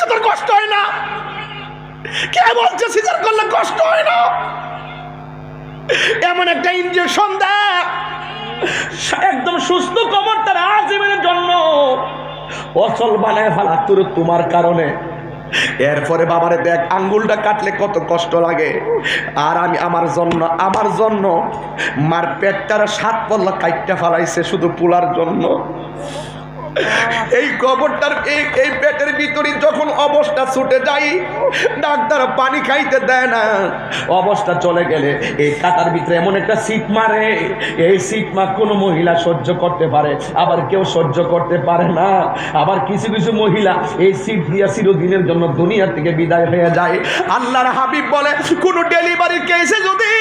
বলছে তোর কষ্ট হয় না? কে বলছে সিজার করলে কষ্ট হয় না? এমন একটা ইনজেকশন দেয় একদম সুস্থ কবর তার আজীবনের জন্য অচল বানায় ফেলা তোমার কারণে। এরপরে বাবারে দেখ আঙ্গুলটা কাটলে কত কষ্ট লাগে। আর আমি আমার জন্য মার পেটটার 7 পল্লা কাটটা ফেলাইছে শুধু পোলার জন্য। এই কবরটার এই পেটের ভিতরে যখন অবস্থা ছুটে যাই, ডাক্তার পানি খাইতে দেয় না। অবস্থা চলে গেলে এই কাটার ভিতরে এমন একটা সিট মারে, এই সিট মা কোনো মহিলা সহ্য করতে পারে, আবার কেউ সহ্য করতে পারে না। আবার কিছু কিছু মহিলা এই সিট দিয়া চিরদিনের জন্য দুনিয়া থেকে বিদায় হয়ে যায়। আল্লাহর হাবিব বলে কোন ডেলিভারি কেসে যদি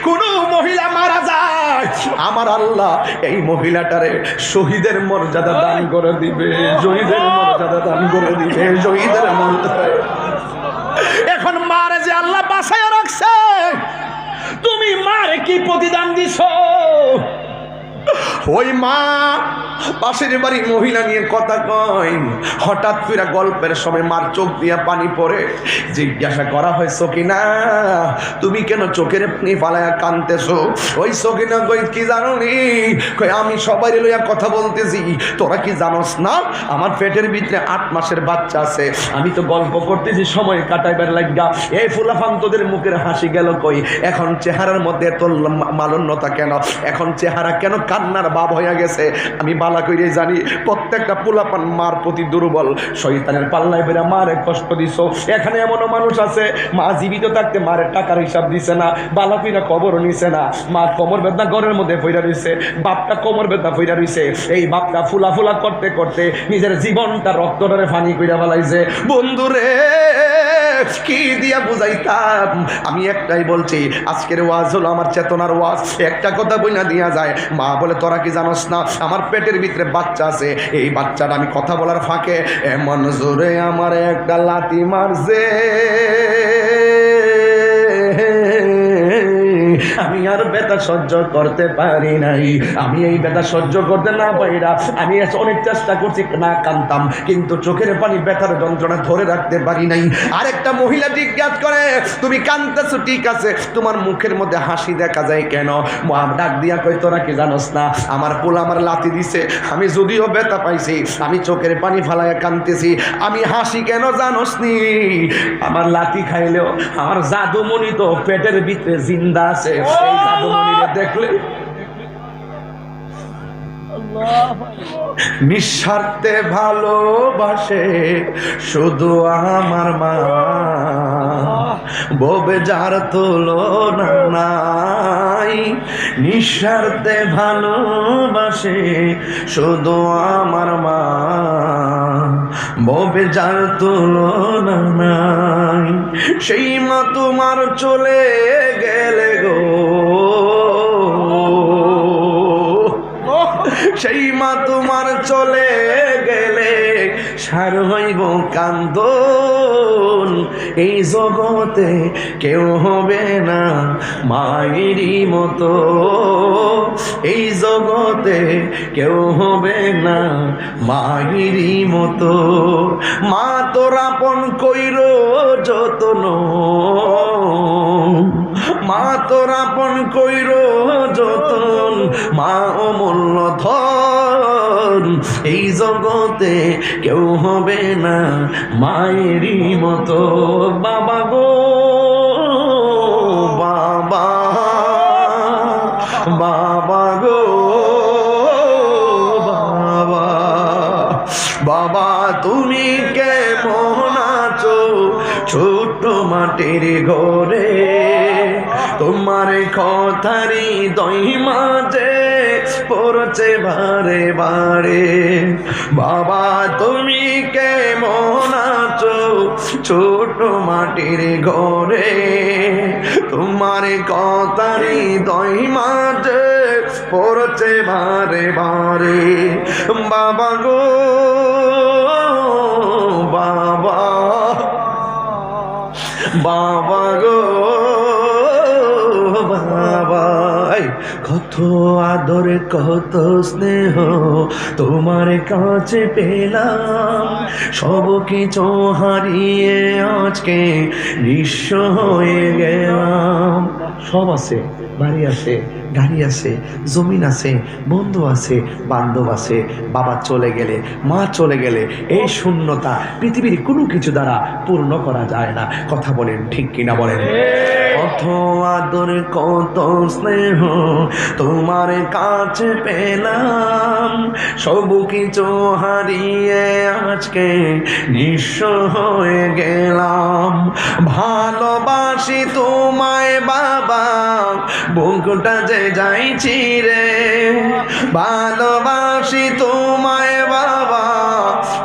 কোনো মহিলা মারা যায়, আমার আল্লাহ এই মহিলাটারে শহীদের মর্যাদা দান করে দিবে, শহীদের মর্যাদা দান করে দিবে, শহীদের মর্যাদা। এখন মারে যে আল্লাহ বাঁচাইয়া রাখছে, তুমি মারে কি প্রতিদান দিছো? ওই মা পাশের বাড়ি মহিলা নিয়ে কথা কয়, হঠাৎ করে গল্পের সময় মার চোখ দিয়ে পানি পড়ে। জিজ্ঞাসা করা হয় সকিনা তুমি কেন চোখের পানি ফালায়া কাঁদতেছো? ওই সকিনা কই কি জানো নি, কই আমি সবাই লইয়া কথা বলতেছি, তোরা কি জানোস না আমার পেটের ভিতরে 8 মাসের বাচ্চা আছে। আমি তো গল্প করতেছি সময় কাটাইবার লাগা। এই ফুলাফান তোদের মুখের হাসি গেল কই? এখন চেহারার মধ্যে এত মালন্যতা কেন? এখন চেহারা কেন কান্নার ভাব হয়ে গেছে? আমি বালা কইরে জানি প্রত্যেকটা পোলাপান মার প্রতি দুর্বল, শয়তানের পাল্লায় বেরা মারে কষ্ট দিছো। এখানে এমনও মানুষ আছে মা জীবিত থাকতে মারের টাকার হিসাব দিছে না, বালা কইরা কবরও নিছে না। মা কোমর বেদনা ঘরের মধ্যে পইরা রইছে, বাপটা কোমর বেদনা পইরা রইছে। এই বাপটা ফুলা ফুলা করতে করতে নিজের জীবনটা রক্তটারে ফানি কইরা ফেলাইছে। বন্ধুরে কি দিয়া বুঝাইতাম? আমি একটাই বলছি, আজকের ওয়াজ হলো আমার চেতনার ওয়াজ। একটা কথা বইনা দিয়া যায়, মা বলে তোরা কি জানোস না আমার পেটের ভিতরে বাচ্চা আছে। এই বাচ্চাটা আমি কথা বলার ফাঁকে এমন জোরে আমার একটা লাথি মারছে, আমি আর ব্যথা সহ্য করতে পারি নাই। আমি এই ব্যথা সহ্য করতে না পাইরা আমি অনেক চেষ্টা করছি না কাঁদতাম, কিন্তু চোখের পানি ব্যথার যন্ত্রণা ধরে রাখতে পারি নাই। আরেকটা মহিলা জিজ্ঞাসা করে তুমি কাঁদতেছো ঠিক আছে, তোমার মুখের মধ্যে হাসি দেখা যায় কেন? ডাক দিয়া কই তোরা কি জানোস না আমার পোলা আমার লাথি দিছে, আমি যদিও ব্যথা পাইছি আমি চোখের পানি ফালাইয়া কাঁদতেছি। আমি হাসি কেন জানোস নি? আমার লাথি খাইলেও আমার জাদুমণি তো পেটের ভিতরে জিন্দা আছে। সেই জাদুমণিরে দেখলে নিঃস্বার্থে ভালোবাসে শুধু আমার মা, ববে যার তুলনা নাই। নিঃস্বার্থে ভালোবাসে শুধু আমার মা, ববে যার তুলনা নাই। সেই মা তোমার চলে গেলে গো, সেই মা তোমার চলে গেলে সার হইব কান্দন। এই জগতে কেউ হবে না মায়েরই মতো, এই জগতে কেউ হবে না মায়েরই মতো। মা তোর আপন কইর যতন, মা তোর আপন কইর যতন, মা অমূল্য ধন। এই জগতে কেউ হবে না মায়েরই মতো। বাবা গো বাবা, বাবা গো বাবা, বাবা তুমি কেমন আছো ছোট্ট মাটির ঘরে? তোমার কথারি দই মাঝে পড়ছে বারে বারে। বাবা তুমি কেমন আছো ছোট মাটির ঘরে? তোমার কথারি দই মাঝে পড়ছে বারে বারে। বাবা গো বাবা, বাবা গো বাবা, কত আদর কত স্নেহ তোমার কাছে পেলাম, সব কিছু হারিয়ে আজকে নিঃস্ব হয়ে গেলাম। সব আছে, বাড়ি আছে, গাড়ি আছে, জমিন আছে, বন্ধু আছে, বান্ধব আছে, বাবা চলে গেলে, মা চলে গেলে এই শূন্যতা পৃথিবীর কোনো কিছু দ্বারা পূর্ণ করা যায় না। কথা বলেন ঠিক কিনা বলেন? কত আদর কত স্নেহ তোমার কাছে পেলাম, সব কিছু হারিয়ে আজকে নিঃস্ব হয়ে গেলাম। ভালোবাসি তোমায় বাবা, বুকটা যে যাইছি রে, ভালোবাসি তোমায় বাবা,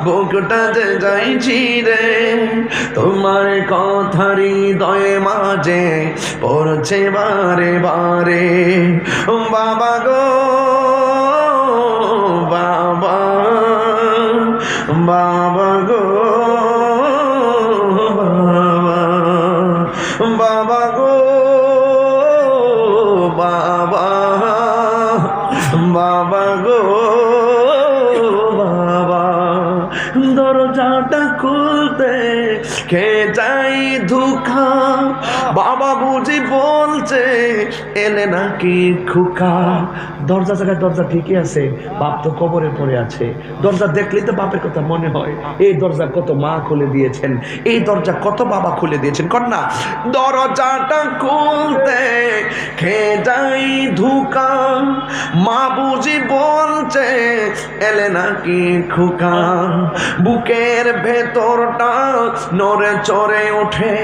বুকটা যে যাইছি রে, তোমার কথা হৃদয়ে মাঝে পড়ছে বারে বারে। বাবা গো বাবা, বাবা গো বাবা, বাবা গো বাবা, বাবা গো বাবা, দরজাটা খুলতে কে যাই ধোঁকা, বাবা বুঝি বলছে এলে নাকি খোকা। দরজা জায়গায় দরজা ঠিকই আছে, বাপ তো কবরে পড়ে আছে। দরজা দেখলেই তো বাপের কথা মনে হয়। এই দরজা কত মা খুলে দিয়েছেন, এই দরজা কত বাবা খুলে দিয়েছেন। কন্যা দরজাটা খুলতে কে যাই ধোঁকা, মা বুঝি বলছে এলে নাকি খোকা। বুকের ভেতরটা নড়ে চড়ে ওঠে,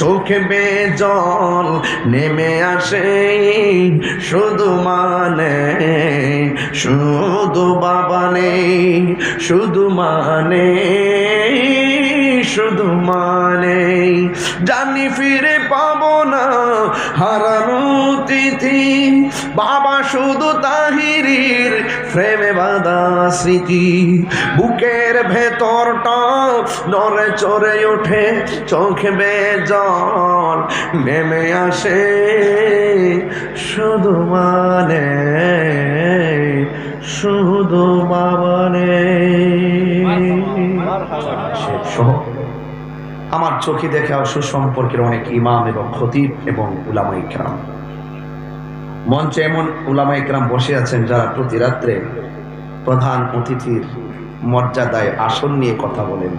চোখে বেজল নেমে আসে, শুধু মানে শুধু বাবা নেই, শুধু মানে শুধু মানে জানি ফিরে পাবো না হারানো তিথি, বাবা শুধু তাহিরির প্রেমে বাঁধা স্মৃতি। বুকের ভেতরটা নড়ে চড়ে ওঠে, চোখে বেজল নেমে আসে, শুধু মানে শুধু বাবা নেই। আমার চোখে দেখা সুসম্পর্কের অনেক ইমাম এবং খতিব এবং উলামায়ে কেরাম, মঞ্চে এমন উলামায়ে কেরাম বসে আছেন যারা প্রতি রাত্রে প্রধান অতিথির মর্যাদায় আসন নিয়ে কথা বলেন।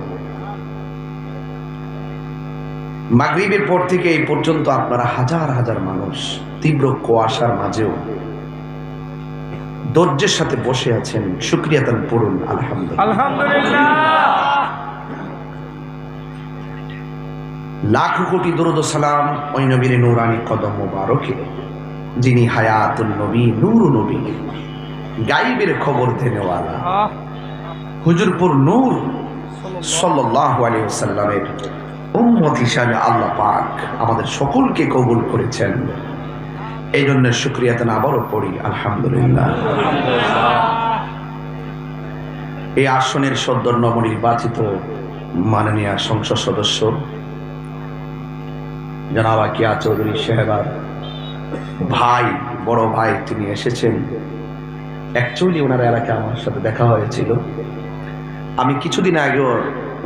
মাগরিবের পর থেকে এই পর্যন্ত আপনারা হাজার হাজার মানুষ তীব্র কুয়াশার মাঝেও ধৈর্যের সাথে বসে আছেন। শুকরিয়া তান পড়ুন আলহামদুলিল্লাহ। লাখ কোটি দরুদ ও সালাম ওই নবীর নূরানি কদম মোবারকে, যিনি হায়াতুন নবী, নূর নবী, গাইবের খবর দেনেওয়ালা, হুজুরপুর নূর সাল্লাল্লাহু আলাইহি ওয়াসাল্লামের উম্মত হিসাবে আল্লাহ পাক আমাদের সকলকে কবুল করেছেন। এই জন্য শুকরিয়া তান আবারও পড়ি আলহামদুলিল্লাহ। এই আসনের সদ্য নবনির্বাচিত মাননীয় সংসদ সদস্য জনাব আকিয়া চৌধুরী সাহেবার ভাই, বড় ভাই, তিনি এসেছেন। অ্যাকচুয়ালি ওনার এলাকায় আমার সাথে দেখা হয়েছিল। আমি কিছুদিন আগেও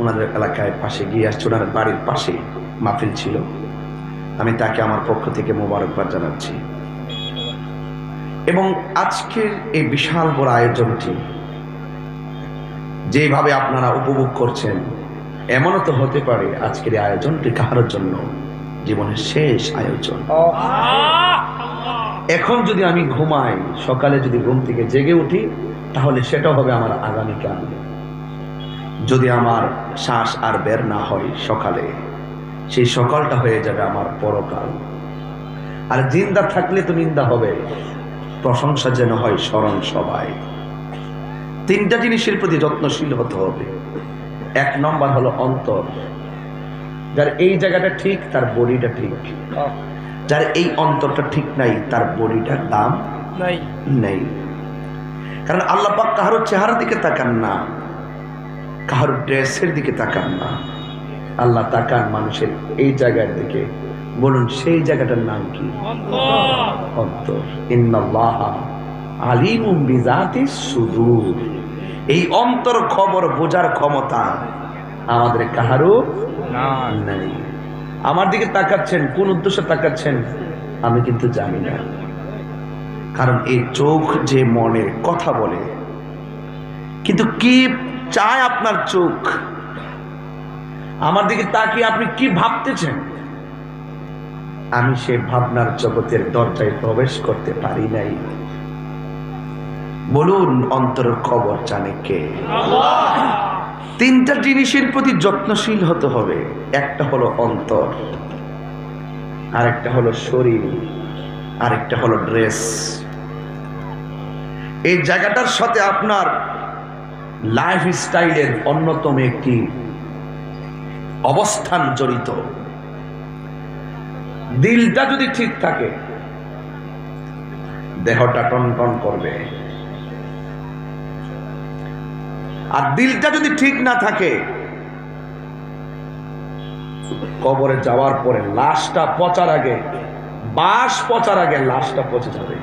ওনাদের এলাকায় পাশে গিয়ে আসছি, ওনার বাড়ির পাশে মাহফিল ছিল। আমি তাকে আমার পক্ষ থেকে মোবারকবাদ জানাচ্ছি। এবং আজকের এই বিশাল বড় আয়োজনটি যেভাবে আপনারা উপভোগ করছেন, এমনও তো হতে পারে আজকের এই আয়োজনটি কারোর জন্য জীবনের শেষ আয়োজন। এখন যদি আমি ঘুমাই, সকালে যদি ঘুম থেকে জেগে উঠি, তাহলে সেটা হবে আমার আগামীকাল। যদি আমার শ্বাস আর বের না হয় সকালে, সেই সকালটা হয়ে যাবে আমার পরকাল। আর জিন্দা থাকলে তো নিন্দা হবে, প্রশংসা যেন হয় স্মরণ সবাই। তিনটা জিনিসের প্রতি যত্নশীল হতে হবে। এক নম্বর হলো অন্তর। যার এই জায়গাটা ঠিক, তার বডিটা ঠিক। যার এই অন্তরটা ঠিক নাই, তার বডিটার দাম নাই। কারণ আল্লাহ পাক কারোর চেহারার দিকে তাকান না, কারোর ড্রেসের দিকে তাকান না, আল্লাহ তাকান মানুষের এই জায়গার দিকে, বলুন সেই জায়গাটার নাম কি? অন্তর। ইন্নাল্লাহা আলিমুম বিযাতিস সুদূর। এই অন্তর খবর বোঝার ক্ষমতা আমাদের কারো নাই। আমার দিকে তাকাচ্ছেন কোন উদ্দেশ্যে তাকাচ্ছেন আমি কিন্তু জানি না, কারণ এই চোখ যে মনের কথা বলে। কিন্তু কি চায় আপনার চোখ? আমার দিকে তাকিয়ে আপনি কি ভাবতেছেন? আমি সে ভাবনার জগতের দরজায় প্রবেশ করতে পারি নাই। বলুন অন্তরের খবর জানে কে? তিনটা জিনিসের প্রতি যত্নশীল হতে হবে। একটা হলো অন্তর, আরেকটা হলো শরীর, আরেকটা হলো ড্রেস। এই জায়গাটার সাথে আপনার লাইফ স্টাইলের অন্যতম একটি অবস্থান জড়িত। দিলটা যদি ঠিক থাকে দেহটা টনটন করবে, আর দিলটা যদি ঠিক না থাকে কবরে যাওয়ার পরে লাশটা পচার আগে, বাস পচার আগে লাশটা পচে যাবে।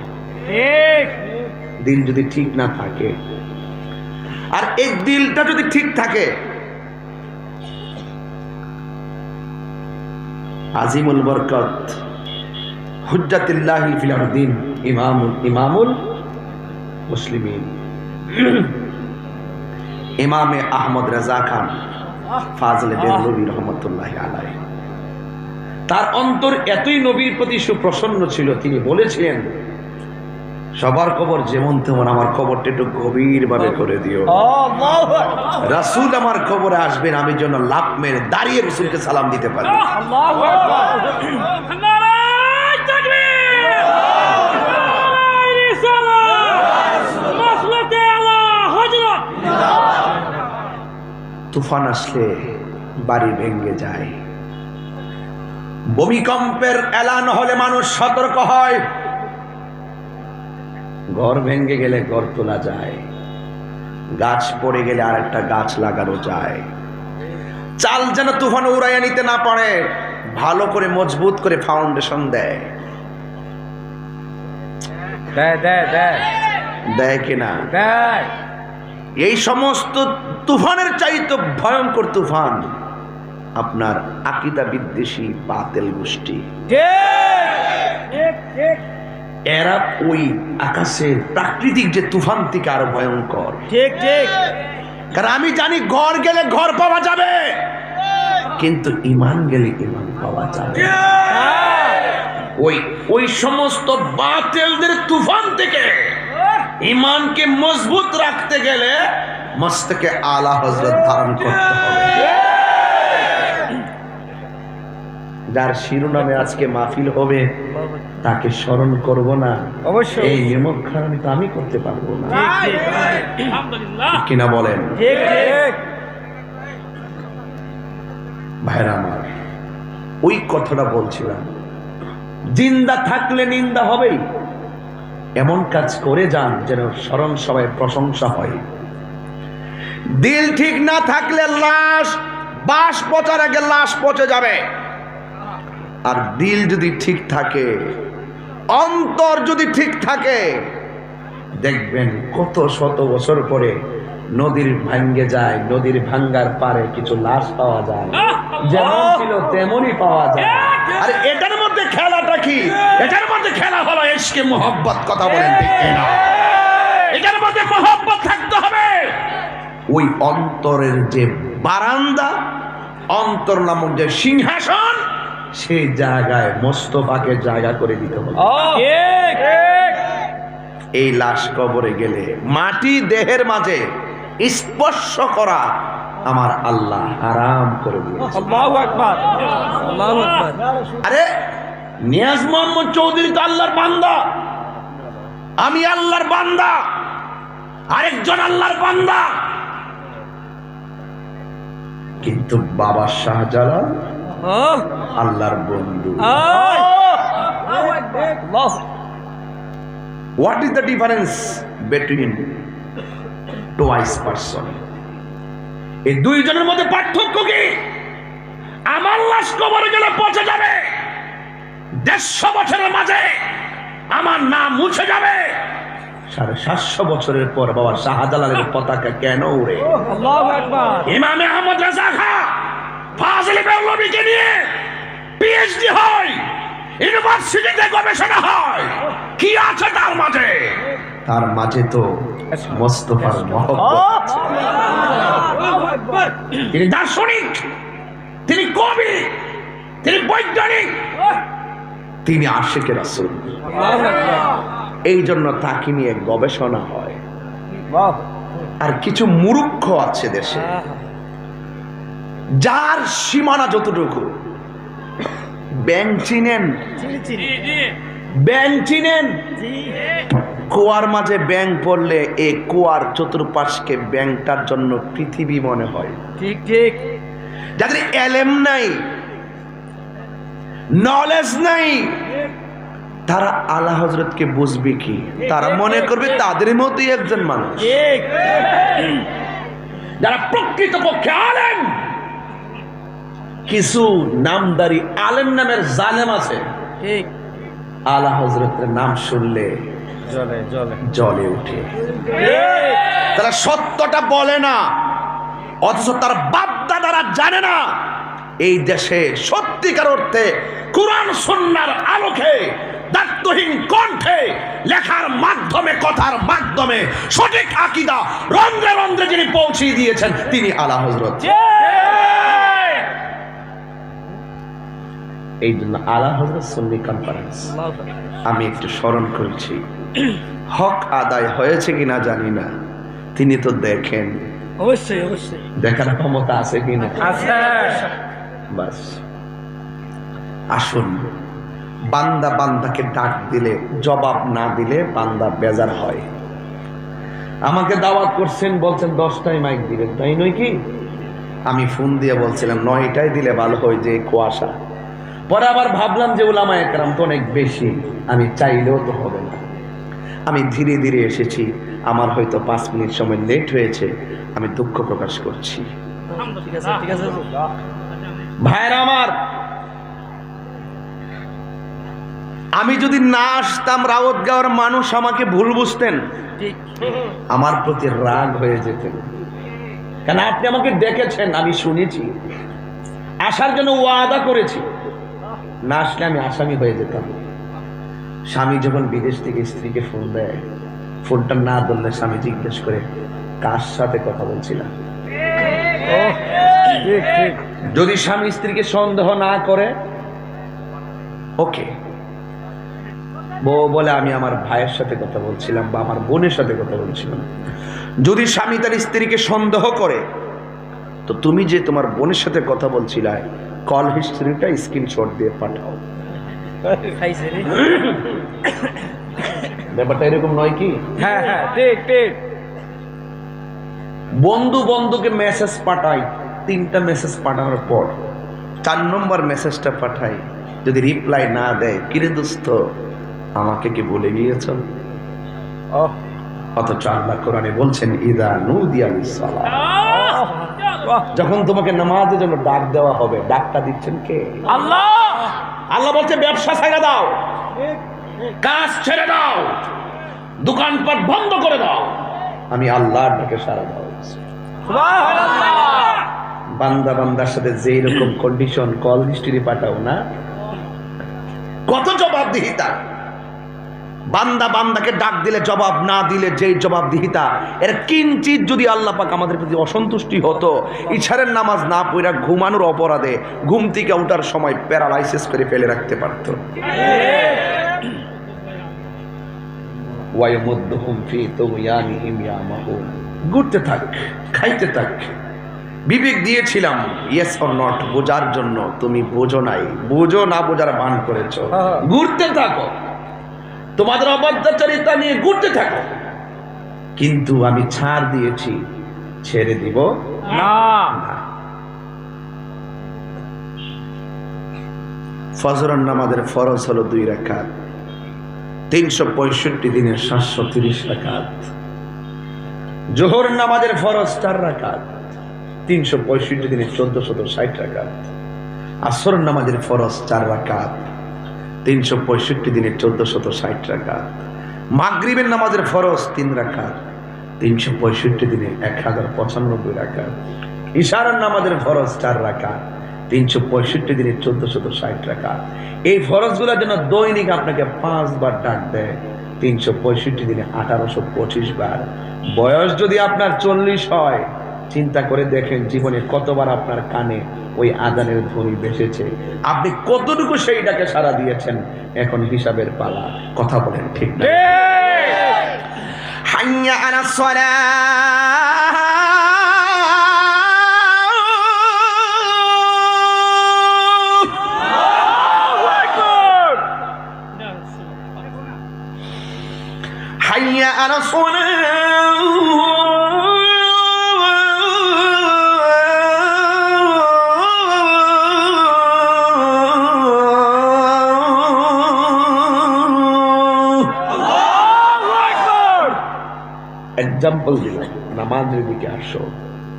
দিল যদি ঠিক না থাকে, আর এই দিলটা যদি ঠিক থাকে, আজিমুল বরকত হুজ্জাতুল্লাহি ফিল আরদিন ইমামুল মুসলিমিন ইমামে আহমদ রাজা খান ফাজলে বেরলভী রহমতুল্লাহি আলাইহি, তার অন্তর এতই নবীর প্রতি সুপ্রসন্ন ছিল, তিনি বলেছিলেন সবার কবর যেমন তেমন আমার কবরটা একটু গভীর ভাবে করে দিও। রাসূল আমার কবরে আসবেন, আমি যেন লাফ মেরে দাঁড়িয়ে রাসূলকে সালাম দিতে পারি। তুফান আসলে বাড়ি ভেঙে যায়, ভূমিকম্পের এলান হলে মানুষ সতর্ক হয়, ঘর ভেঙে গেলে ঘর তোলা যায়, গাছ পড়ে গেলে আরেকটা গাছ লাগানো যায়। চাল যেন তুফান উড়াইয়া নিতে না পারে ভালো করে মজবুত করে ফাউন্ডেশন দেয়। দেয় কিনা? এই সমস্ত তুফানের চাইতে ভয়ঙ্কর তুফান আপনার আকীদা বিদ্বেষী বাতিল গোষ্ঠী। এরা ওই আকাশের প্রাকৃতিক যে তুফান থেকে আরো ভয়ঙ্কর। ঠিক ঠিক, কারণ আমি জানি ঘর গেলে ঘর পাওয়া যাবে, কিন্তু ঈমান গেলে ঈমান পাওয়া যাবে। ওই সমস্ত বাতিলদের তুফান থেকে ঈমানকে মজবুত রাখতে গেলে মস্তকে আলা হযরত ধারণ করতে হবে। যার শিরোনামে আজকে মাহফিল হবে তাকে স্মরণ করব না, অবশ্যই এই নিমক খারামি তো আমি করতে পারবো না। কিনা বলেন? ভাইরা আমার, ওই কথাটা বলছিলাম, জিন্দা থাকলে নিন্দা হবেই, এমন কাজ করে যান যেন স্মরণ সবাই প্রশংসা হয়। দিল ঠিক না থাকলে লাশ বাস পচার আগে লাশ পচে যাবে, আর দিল যদি ঠিক থাকে, অন্তর যদি ঠিক থাকে, দেখবেন কত শত বছর পরে নদীর ভাঙ্গে যায়, নদীর ভাঙ্গার পারে কিছু লাশ পাওয়া যায়, যেমন ছিল তেমনই পাওয়া যায়। আর এটার মধ্যে খেলাটা কি? এটার মধ্যে খেলা হলো ইশকে মুহাব্বত। কথা বলেন ঠিক কিনা? এটার মধ্যে মুহাব্বত থাকতে হবে। ওই অন্তরের যে বারান্দা, অন্তর নামক যে সিংহাসন, সেই জায়গায় মোস্তফাকে জায়গা করে দিতে হবে। এই লাশ কবরে গেলে মাটি দেহের মাঝে স্পর্শ করা আমার আল্লাহ হারাম করে দিয়েছে। আল্লাহু আকবার, আল্লাহু আকবার। আরে নিয়াজ মোহাম্মদ চৌধুরী তো আল্লাহর বান্দা, আমি আল্লাহর বান্দা, আরেকজন আল্লাহর বান্দা, কিন্তু বাবা শাহজালাল আল্লাহর বন্ধু। What is the difference between twice person? এই দুইজনের মধ্যে পার্থক্য কি? আমার লাশ কবরে গেলে পচে যাবে, 150 বছরের মাঝে আমার নাম মুছে যাবে। 750 বছরের পর বাবা শাহজালালের পতাকা কেন উড়ে? আল্লাহু আকবার। ইমামে আহমদ রাজা খাঁ ফাজিল বেরলভীকে নিয়ে পিএইচডি হয়, ইউনিভার্সিটিতে গবেষণা হয়, কি আছে তার মাঝে? তার মাঝে তো মোস্তফার মহব্বত। তিনি দার্শনিক, তিনি কবি, তিনি বৈজ্ঞানিক, তিনি আশিকে রাসূল। এই জন্য তাকে নিয়ে গবেষণা হয়। আর কিছু মূর্খ আছে দেশে, যার সীমানা যতটুকু। ব্যাং চিনেন? ব্যাং চিনেন? কুয়ার মাঝে ব্যাং পড়লে এই কুয়ার চতুর্পাশকে ব্যাংটার জন্য পৃথিবী মনে হয়। ঠিক ঠিক। যাদের এলেম নাই, নলেজ নাই, তারা আলা হযরতকে বুঝবে কি? তারা মনে করবে তাদের মতোই একজন মানুষ। যারা প্রকৃতপক্ষে আলেম, কিছু নামদারি আলেম নামের জালেম আছে, আলা হযরতের নাম শুনলে জলে উঠে। তারা সত্যটা বলে না, অথচ তার বাপ দাদারা জানে না এই দেশে সত্যিকার অর্থে কুরআন সুন্নাহর আলোকে দায়িত্বহীন কণ্ঠে লেখার মাধ্যমে, কথার মাধ্যমে সঠিক আকীদা রন্ধ্রে রন্ধ্রে যিনি পৌঁছে দিয়েছেন তিনি আলা হযরত। এই জন্য আলা হযরত সুন্নি কনফারেন্স আমি একটু স্মরণ করছি। হক আদায় হয়েছে কিনা জানি না, তিনি তো দেখেন, অবশ্যই অবশ্যই দেখার ক্ষমতা আছে কিনা? আছে। বাস আসুন, বান্দা বান্দাকে ডাক দিলে জবাব না দিলে বান্দা বেজার হয়। আমাকে দাওয়াত করছেন, বলছেন 10টায় মাইক দিবেন, তাই নয় কি? আমি ফোন দিয়ে বলছিলাম 9টায় দিলে ভালো হয়, যে কুয়াশা। পরে আবার ভাবলাম যে উলামায়ে কেরাম তো অনেক বেশি, আমি চাইলেও তো হবে না। আমি ধীরে ধীরে এসেছি, আমার হয়তো 5 মিনিট সময় লেট হয়েছে, আমি দুঃখ প্রকাশ করছি। ভাইরা আমার, আমি যদি না আসতাম রাউতগাঁওয়ের মানুষ আমাকে ভুল বুঝতেন, আমার প্রতি রাগ হয়ে যেতেন। কেন? আপনি আমাকে ডেকেছেন, আমি শুনেছি, আসার জন্য ওয়াদা করেছি, না আসলে আমি আসামি হয়ে যেতাম। স্বামী যখন বিদেশ থেকে স্ত্রীকে ফোন দেয়, ফোনটা না ধরলে স্বামী জিজ্ঞেস করে কার সাথে কথা বলছিলাম। যদি স্বামী স্ত্রীকে সন্দেহ না করে, ওকে, বউ বলে আমি আমার ভাইয়ের সাথে কথা বলছিলাম বা আমার বোনের সাথে কথা বলছিলাম। যদি স্বামী তার স্ত্রীকে সন্দেহ করে, তো তুমি যে তোমার বোনের সাথে কথা বলছিলে কল হিস্ট্রিটা স্ক্রিনশট দিয়ে পাঠাও। ব্যাপারটা এরকম নয় কি? হ্যাঁ হ্যাঁ, ঠিক ঠিক। বন্ধু বন্ধুকে মেসেজ পাঠাই, 3টা মেসেজ পাঠানোর পর 4 নম্বর মেসেজটা পাঠাই, যদি রিপ্লাই না দেয়, কিরে দোস্ত আমাকে কি বলে গিয়েছ? অথচ আল্লাহ কোরআনে বলছেন ইদা নুদিয়া লিস-সালাহ, যখন তোমাকে নামাজের জন্য ডাক দেওয়া হবে, ডাকটা দিচ্ছেন কে? আল্লাহ। আল্লাহ বলছে ব্যবসা ছেড়ে দাও, কাজ ছেড়ে দাও, দোকানপাট বন্ধ করে দাও, আমি আল্লাহর ডাকে সাড়া দাও। সুবহানাল্লাহ। বান্দা বান্দার সাথে যেই রকম কন্ডিশন, কল হিস্ট্রি পাঠাও না, কত জবাবদিহিতা। বান্দা বান্দাকে ডাক দিলে জবাব না দিলে যেই জবাবদিহিতা, এর কিঞ্চিত যদি আল্লাহ পাক আমাদের প্রতি অসন্তুষ্টি হতো, ইশারের নামাজ না পড়া ঘুমানোর অপরাধে ঘুম থেকে ওঠার সময় প্যারালাইসিস করে ফেলে রাখতে পারত। ওয়ায়ামুদ্দুহুম ফি তুগয়ানিহিম ইয়ামাহুন, ঘুরতে থাক, খাইতে থাক। বিবেক দিয়েছিলাম ইয়েস অর নট বোঝার জন্য, তুমি বোঝো নাই, বোঝো না বোঝার ভান করেছো, ঘুরতে থাকো, তোমাদের অবাধ্যচারিতা নিয়ে ঘুরতে থাকো। কিন্তু আমি ছাড় দিয়েছি, ছেড়ে দিব না। ফজরের নামাজের ফরজ হলো 2 রাকাত, 365 দিনের 730 রাকাত। জোহর নামাজের ফরজ 4 রাকাত, 365 দিনের 1460 রাকাত। আসর নামাজের ফরজ 4 রাকাত, 365 দিনে 1460 রাকাত। মাগরিবের নামাজের ফরজ 3 রাকাত, 365 দিনে 1095 রাকাত। ইশারার নামাজের ফরজ 4 রাকাত, 365 দিনে 1460 রাকাত। এই ফরজগুলোর জন্য দৈনিক আপনাকে 5 বার ডাক দেয়, 365 দিনে 1825 বার। বয়স যদি আপনার 40 হয়, চিন্তা করে দেখেন জীবনে কতবার আপনার কানে ওই আযানের ধ্বনি ভেসেছে, আপনি কতটুকু সেইটাকে সাড়া দিয়েছেন। এখন হিসাবের পালা, কথা বলেন ঠিক না? হাইয়া আলাস সালাহ, হাইয়া আলাস সালাহ, এক্সাম্পল দিলাম, নামাজের দিকে আসো।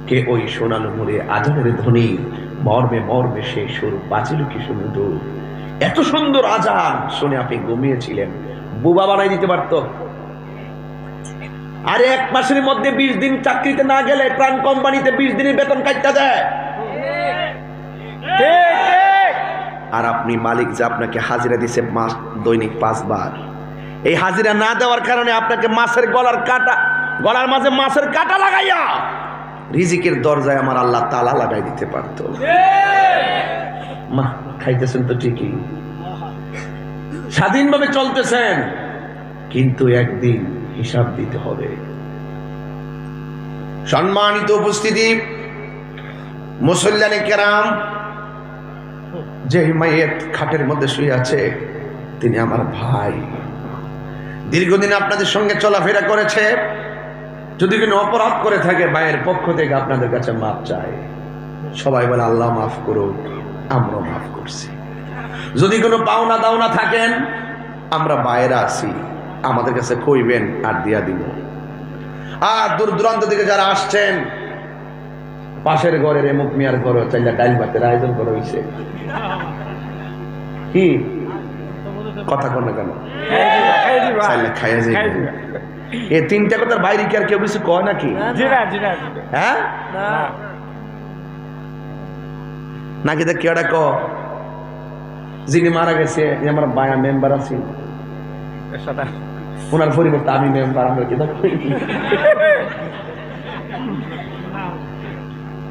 কে ওই সোনালো মোড়ে আজানের ধ্বনি, মর্মে মর্মে সেই সুর বাজিল কি সুন্দর। এত সুন্দর আজান শুনে আপনি ঘুমিয়েছিলেন, বুবা বানাই দিতে পারতো। আরে 1 মাসের মধ্যে 20 দিন চাকরিতে না গেলে প্রাণ কোম্পানিতে 20 দিনের বেতন কাটতে দেয়। আর আপনি মালিক যে আপনাকে হাজিরা দিছে মাস দৈনিক 5 বার, এই হাজিরা না দেওয়ার কারণে আপনাকে মাছের গলার মাঝে মাছের কাঁটা লাগাইয়া রিজিকের দরজায় আমার আল্লাহ তালা লাগাই দিতে পারত। মা খাইতেছেন তো ঠিকই, স্বাধীনভাবে চলতেছেন, কিন্তু একদিন হিসাব দিতে হবে। সম্মানিত উপস্থিতি, মুসল্লিয়ানে কেরাম, যে মাইয়াত খাটের মধ্যে শুয়ে আছে তিনি আমার ভাই, দীর্ঘদিন আপনাদের সঙ্গে চলাফেরা করেছে। যদি কোনো অপরাধ করে থাকে ভাইয়ের পক্ষ থেকে আপনাদের কাছে মাফ চাই। সবাই বলে আল্লাহ মাফ করুক, আমরা মাফ করছি। যদি কোনো পাওনা দাওনা থাকেন, আমরা বাইরে আছি, আমাদের কাছে কইবেন আর দিয়া দিব। আর দূর দূরান্ত থেকে যারা আসছেন, পাশের ঘরের এমুক মিয়ার ঘর চাইলে ডাইল ভাতের আয়োজন করা হয়েছে। কি কথা কন না কেন? খাইয়া যাই। এই 3টা কথার বাইরে কি আর কেউ কিছু কয় নাকি? হ্যাঁ নাকি তা কেডা ক যিনি মারা গেছে আমার বায়া মেম্বার আছি, ওনার পরিবর্তে আমি মেম্বার। আমরা কি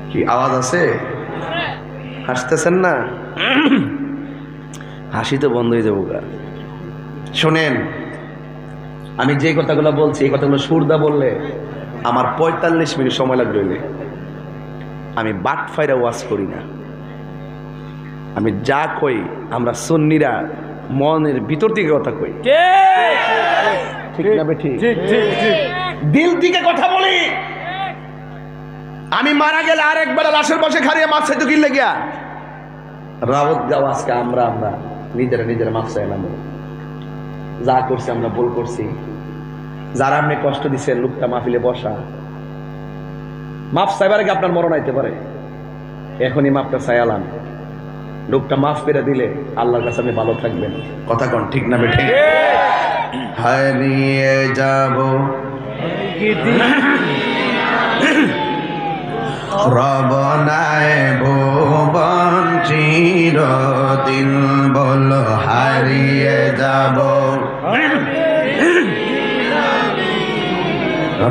কি আওয়াজ আছে? হাসতেছেন না? হাসি তো বন্ধ হয়ে যাবো। শোনেন, আমি যে কথাগুলো বলছি এই কথাগুলো সুরদা বললে আমার 45 মিনিট সময় লাগবে। আমি বাট ফাইরা ওয়াজ করি না, আমি যা কই আমরা সুন্নিরা মনের ভিতর থেকে কথা কই, ঠিক না বেঠি? দিল থেকে কথা বলি। আমি মারা গেলে আরেকবার লাশের পাশে খারিয়ে মাছ চাইতে কিনলে গিয়া রাবত গাও। আজকে আমরা নিজেরা মাছ চাই না, যা করছি আমরা ভুল করছি। যারা আপনি কষ্ট দিচ্ছেন, লোকটা মাহফিলে বসা, মাফ চাইবার আগে আপনার মরণ আইতে পারে। এখনই মাফটা চাইলাম, লোকটা মাফ করে দিলে আল্লাহর কাছে আপনি ভালো থাকবেন। কথা কন ঠিক না বেঠিক? হারিয়ে যাব রবনায় ভুবন চিরদিন, বল হারিয়ে যাব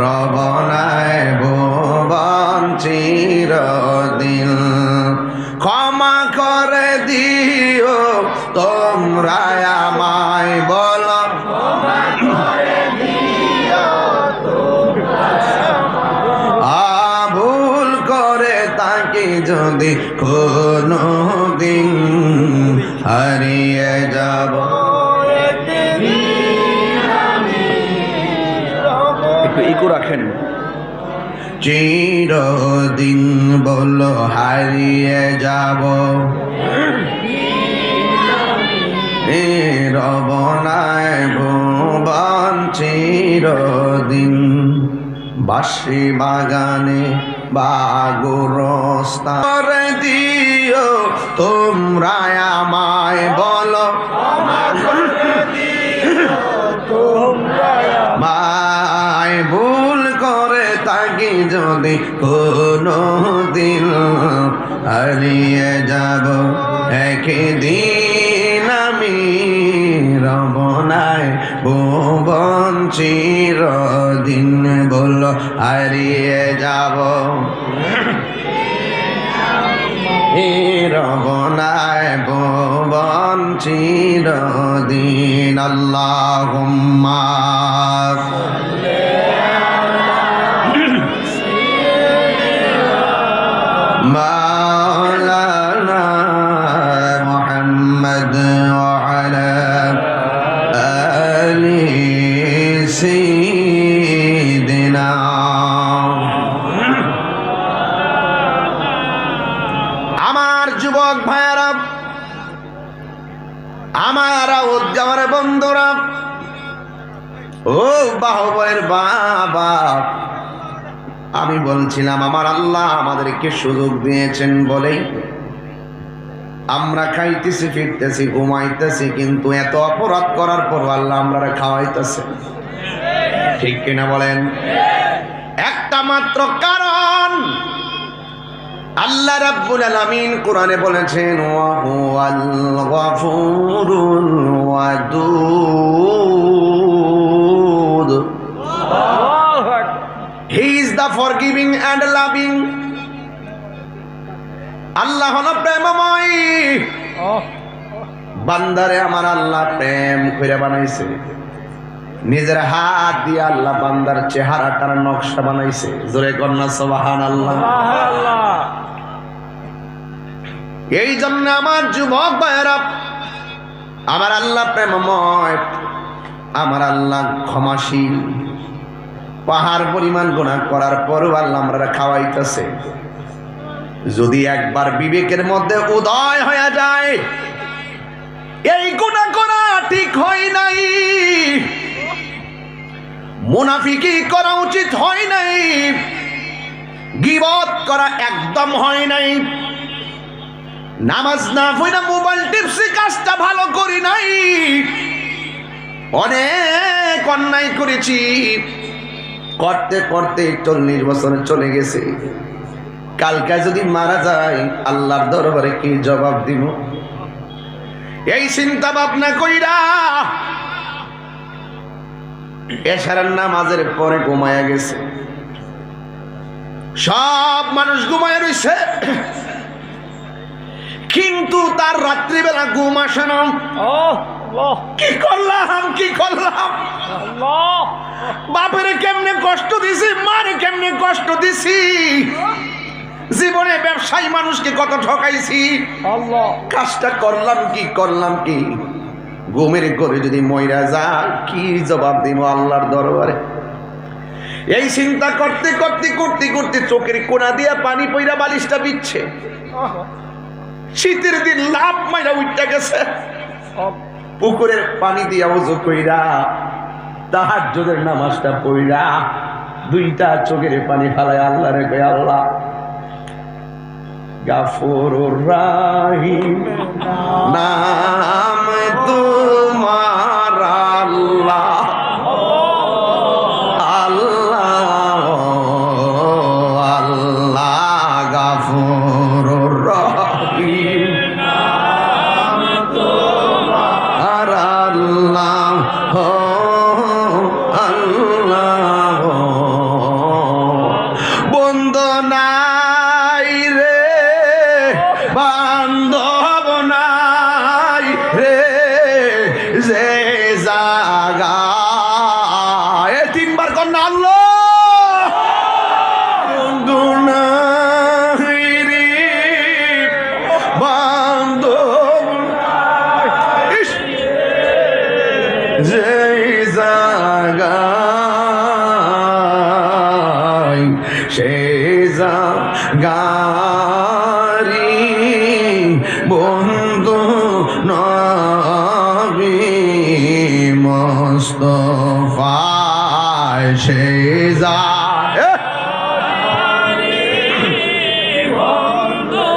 রবনায় ভুবন চিরদিন। ক্ষমা করে দিও তোমরা আমায়, বল ভুল করে তাকে যদি কোনো দিন হারিয়ে যাব। একটু ইকো রাখেন। চিরদিন বলো হারিয়ে যাব, রবনায় ভুবন চিরদিন। বাঁশি বাগানে বাগুরস্তার দিও তোমরা আমায় বলো মায় ভুল করে থাকি যদি কোনো দিন হারিয়ে যাব একদিন আমি রমনায় ভুবন চিরদিন বলল হারিয়ে যাব রমনায় ভুবন চিরদিন আল্লাহুম্মা মাওলানা মুহাম্মদ ওয়া আলা আলি সাইয়্যিদিনা আমার যুবক ভাইয়েরা আমারা উদ্যার বন্ধুরা ও বাহুবলের বাবা আমি বলছিলাম আমার আল্লাহ আমাদেরকে সুযোগ দিয়েছেন বলেই আমরা খাইতেছি ফিরতেছি ঘুমাইতেছি কিন্তু এত অপরাধ করার পর আল্লাহ আমরা খাওয়াইতেছে ঠিক কিনা বলেন একটা মাত্র কারণ আল্লাহ রাব্বুল আলামিন কোরআনে বলেছেন ওয়া হুয়াল গফুরুল Wadud He is the forgiving and loving আল্লাহ হলো প্রেমময় বান্দারে আমার আল্লাহ প্রেম করে বানাইছে নিজের হাত দিয়ে আল্লাহ বান্দার চেহারাটার নকশা বানাইছে জোরে কন্যা সুবহানাল্লাহ এই জন্য আমার যুবক ভাইয়েরা আমার আল্লাহ প্রেমময় আমার আল্লাহ ক্ষমাশীল পাহাড় পরিমাণ গুনাহ করার পরও আল্লাহ আমরা খাওয়াইতেছে যদি একবার বিবেকের মধ্যে উদয় হয়ে যায় এই গুনাহ করা ঠিক হয় নাই মুনাফিকি করা উচিত হয় নাই গীবত করা একদম হয় নাই নামাজ না পড়া মোবাইল টিপসি কাজটা ভালো করি নাই অনেক অন্যায় করেছি করতে করতে 40 বছর চলে গেছে কালকে যদি মারা যায় আল্লাহর দরবারে কি জবাব দিব এই চিন্তা ভাবনা কইরা এশারের নামাজের পরে ঘুমায়া গেছে সব মানুষ ঘুমায়া রইছে কিন্তু তার রাত্রিবেলা ঘুম আসে না কি করলাম বাপের কেমনে কষ্ট দিছি মারে কেমনে কষ্ট দিছি জীবনে ব্যবসায়ী মানুষকে কত ঠকাইছি কাজটা করলাম কি ঘুমের করে যদি মইরা যায় কি জবাব দিব আল্লাহর দরবারে এই চিন্তা করতে চোখের কোনা দিয়া পানি পইরা বালিশটা বিচ্ছে শীতের দিন লাভ মাইরা উঠতে গেছে পুকুরের পানি দিয়া ওযু কইরা তাহাজ্জুদের নামাজটা পড়া দুইটা চোখের পানি ফালায় আল্লাহরে কই আল্লাহ গাফুরুর রহিম নাম তোমার আল্লাহ আল্লাহ আল্লাহ গাফুরুর রহিম নাম তোমার আল্লাহ আল্লাহ বন্দনা বান্ধব নাই রে যে জাগায় তিনবার কন্যা আল্লাহ বন্ধু নাই রে বান্ধব যে জাগায় সে জাগারি বন্ধু নবী মুস্তাফা সে জাগারি বন্ধু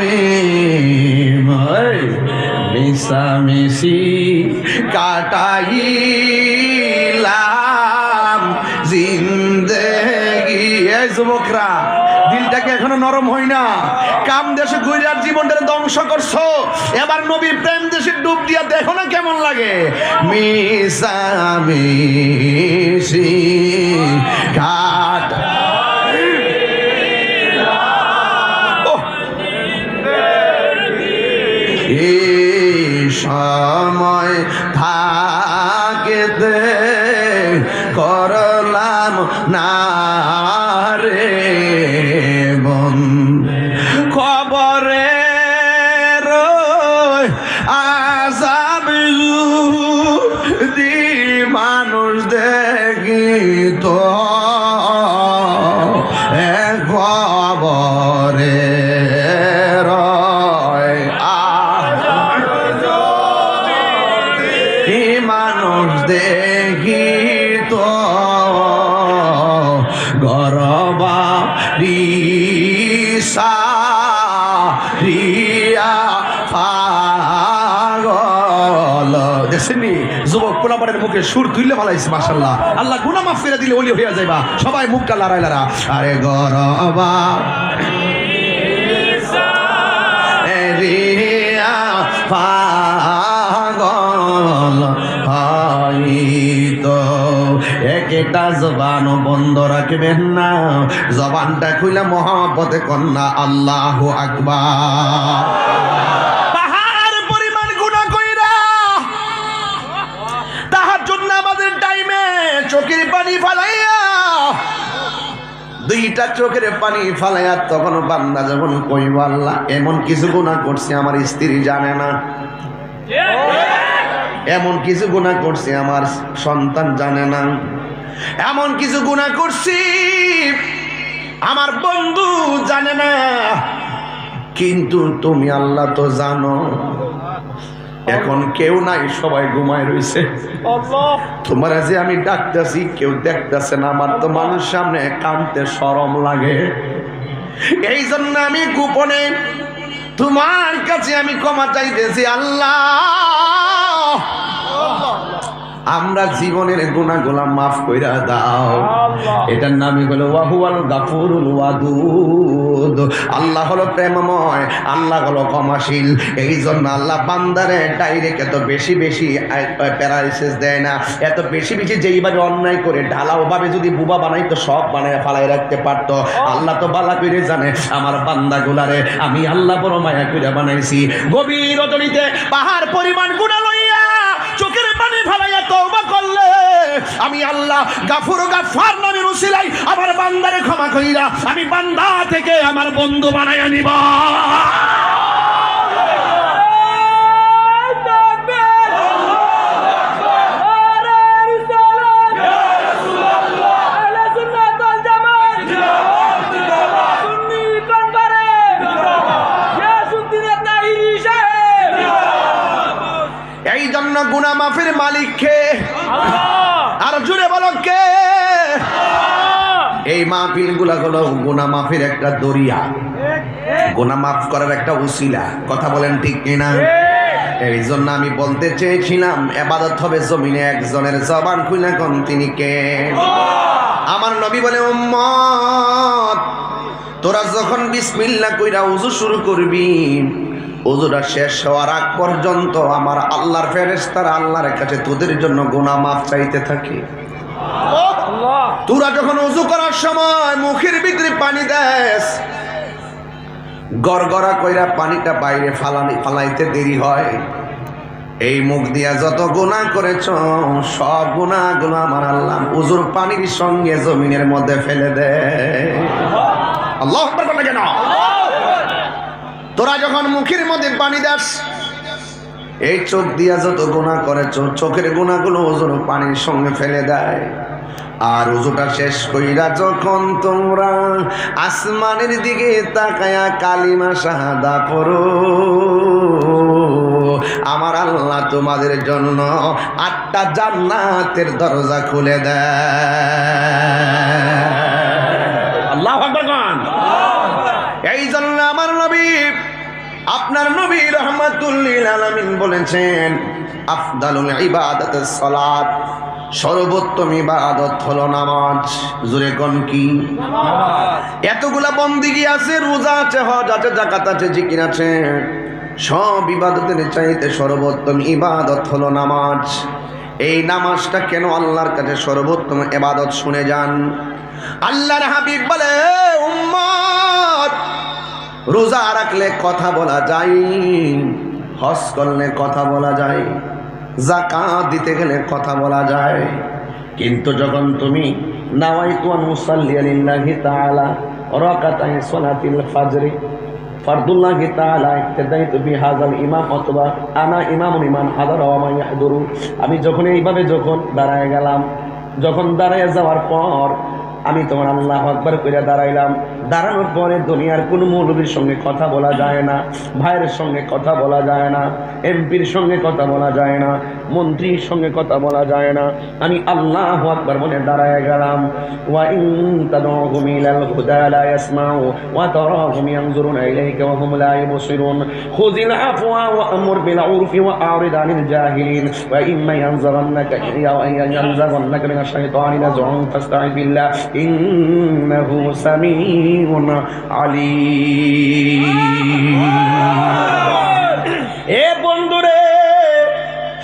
আমি মিশামিশি কাটাইলাম জিন্দেগি। এই যুবকরা, দিলটাকে এখনো নরম হয় না? কাম দেশে গুইরার জীবনটা ধ্বংস করছো, এবার নবীর প্রেম দেশে ডুব দিয়া দেখো না কেমন লাগে। মিশামিশি কাটা সময় থাকেতে করলাম না রে বন খবরে আজাব দি মানুষ দেখি তো খবরে মানুষ দেখি তো গরবা রিসা রিয়া পাগল। দেখছেনি যুবক পোলাপানের মুখে সুর তুললে ভালাইছে মাশাআল্লাহ। আল্লাহ গুনাহ মাফ করে দিলে ওলি হইয়া যাইবা। সবাই মুখটা লড়াই লড়া। আরে গরবা রিয়া পাগল হয়তো একটা জবান বন্ধ রাখবেন না, জবানটা খুলে মহব্বতে কন্যা আল্লাহু আকবার। পাহাড় পরিমাণ গুনাহ কইরা তাহাজ্জুদ নামাজের টাইমে চোখের পানি ফালাইয়া, দুইটা চোখের পানি ফালাইয়া তখন বান্দা যখন কইব আল্লাহ এমন কিছু গুনাহ করছি আমার স্ত্রী জানে না, এমন কিছু গুনাহ করছি আমার সন্তান জানে না, এমন কিছু গুনাহ করছি আমার বন্ধু জানে না, কিন্তু তুমি আল্লাহ তো জানো। এখন কেউ নাই, সবাই ঘুমায় রইছে। তোমার যে আমি ডাকতেছি কেউ দেখতেছে না, আমার তো মানুষ সামনে কাঁদতে শরম লাগে। এই জন্য আমি গোপনে তোমার কাছে আমি ক্ষমা চাইতেছি আল্লাহ। আমরা জীবনের গুনাহগুলো মাফ কইরা দাও। এটার নামই হলো ওয়াহুয়াল গাফুরুল ওয়াদুদ। আল্লাহ হলো প্রেমময়, আল্লাহ হলো ক্ষমাশীল। এই জন্য আল্লাহ বান্দারে ডাইরেক্ট এত বেশি বেশি প্যারালাইসিস দেয় না, এত বেশি বেশি যেইভাবে অন্যায় করে ঢালাও ভাবে যদি বুবা বানাইতো সব বানায় ফালাই রাখতে পারতো। আল্লাহ তো বালা করে জানে আমার বান্দাগুলারে আমি আল্লাহ বড় মায়া করে বানাইছি। গভীর রজনীতে পাহাড় পরিমাণ গুনাহ লইয়া চোখের পানি ফালাইয়া তওবা করলে আমি আল্লাহ গাফুর গাফফার নামের উসিলায় আমার বান্দারে ক্ষমা কইরা আমি বান্দা থেকে আমার বন্ধু বানাইয়া নিব। এই জন্য গুনাহ মাফের মালিক কে? আর জুড়ে বলো কে? এই মাহফিল গুলা হলো গুনাহ মাফের একটা দরিয়া, গুনাহ মাফ করার একটা উসিলা। কথা বলেন ঠিক কিনা? এই জন্য আমি বলতে চেয়েছিলাম ইবাদত হবে জমিনে একজনের, জবান খুলে কোন তিনি কে? আমার নবী বলে উম্মত তোরা যখন বিসমিল্লাহ কইরা ওযু শুরু করবি, ওযুটা শেষ হওয়ার আগ পর্যন্ত আমার আল্লাহর ফেরেশতারা আল্লাহর কাছে তোদের জন্য গুনাহ মাফ চাইতে থাকে। তোরা যখন ওযু করার সময় মুখের ভিতরে পানি দেস, গড়গড়া কইরা পানিটা বাইরে ফালাইতে দেরি হয়। এই মুখ দিয়া যত গুনাহ করেছ সব গুনাহগুলো আমার আল্লাহ ওযুর পানির সঙ্গে জমিনের মধ্যে ফেলে দেয়। আল্লাহু আকবার বলে কেন? তোরা যখন মুখের মধ্যে পানি দাস, এই চোখ দিয়া যত গুনাহ করেছ চোখের গুনাহগুলো ওযুর পানির সঙ্গে ফেলে দেয়। আর ওযুটা শেষ কইরা যখন তোমরা আসমানের দিকে তাকায়া কালিমা শাহাদা পড়ো, আমার আল্লাহ তোমাদের জন্য 8টা জান্নাতের দরজা খুলে দেয়। আল্লাহু আকবার। এই জন্য আমার নবী আপনার নবী রাহমাতুল লিল আলামিন বলেছেন আফদালুল ইবাদাতুস সালাত, সর্বোত্তম ইবাদত হলো নামাজ। জোরে কোন কি? এতগুলা বন্দিগি আছে, রোজা আছে, হজ আছে, যাকাত আছে, জিকির আছে, সব ইবাদতের চাইতে সর্বোত্তম ইবাদত হলো নামাজ। এই নামাজটা কেন আল্লাহর কাছে সর্বোত্তম ইবাদত শুনে যান। আল্লাহর হাবিব বলে, উম্মত রোজা রাখলে কথা বলা যায়, হজ করলে কথা বলা যায়, যাকাত দিতে গেলে কথা বলা যায়, কিন্তু যখন তুমি নাওয়াইতু আন উসাল্লি লিল্লাহি তাআলা রাকাতাই সালাতিল ফজর ফারদুল্লাহি তাআলা ইক্তাদাইতু বিহাযাল ইমাম অথবা আনা ইমামুন ইমান হাদারা ওয়া মা ইয়াহদুরু, আমি যখন এইভাবে যখন দাঁড়ায় গেলাম, যখন দাঁড়ায় যাওয়ার পর আমি তোমার আল্লাহু আকবার কইরা দাঁড়াইলাম, দাঁড়ানোর পরে দুনিয়ার কোনো মৌলবীর সঙ্গে কথা বলা যায় না, ভাইয়ের সঙ্গে কথা বলা যায় না, এমপির সঙ্গে কথা বলা যায় না, মন্ত্রীর সঙ্গে কথা বলা যায় না, আমি আল্লাহু আকবার বলে দাঁড়ায় গেলাম। ওয়া ইন তাদউহুম ইলাল হুদা লা ইয়াসমাউ ওয়া তারাহুম ইয়ানজুরুনা ইলাইকা ওয়া হুম লা ইবসিরুন খুযিল আফওয়া ওয়া আমুর বিল উরফি ওয়া আরিদ আনিল জাহিলিন ওয়া ইম্মা ইয়ানজাগান্নাকা মিনাশ শাইতানি নাযুন ফাস্তাইয বিল্লাহ ইন্নাহু সামিউন আলীম। এ বন্ধুরে,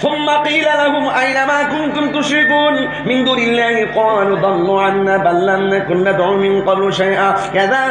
ثم قيل لهم أين ما كنتم تشركون من دون الله قالوا ضلوا عنا بل لم نكن ندعو من قبل شيئا كذلك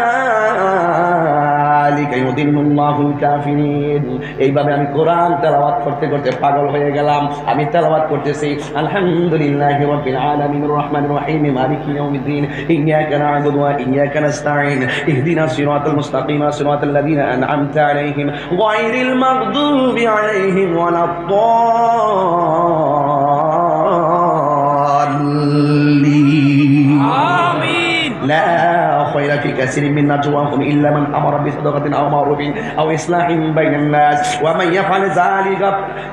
يضل الله الكافرين। এইভাবে আমি কোরআন তেলাওয়াত করতে করতে পাগল হয়ে গেলাম। আমি তেলাওয়াত করতেছি আলহামদুলিল্লাহি রাব্বিল আলামিন রহমানির রহিম মালিকি ইয়াউমিদ্দিন ইয়্যাকা না'বুদু ওয়া ইয়্যাকা নাস্তাঈন ইহদিনাস সিরাতাল মুস্তাকিম সিরাতাল লাযীনা আন'আমতা আলাইহিম গায়রিল মাগদুবি আলাইহিম ওয়ালাদ-দাল্লিন। আমিন। লা خير في كثير من نجواهم إلا من أمر بصدقة أو معروف أو إصلاح بين الناس ومن يفعل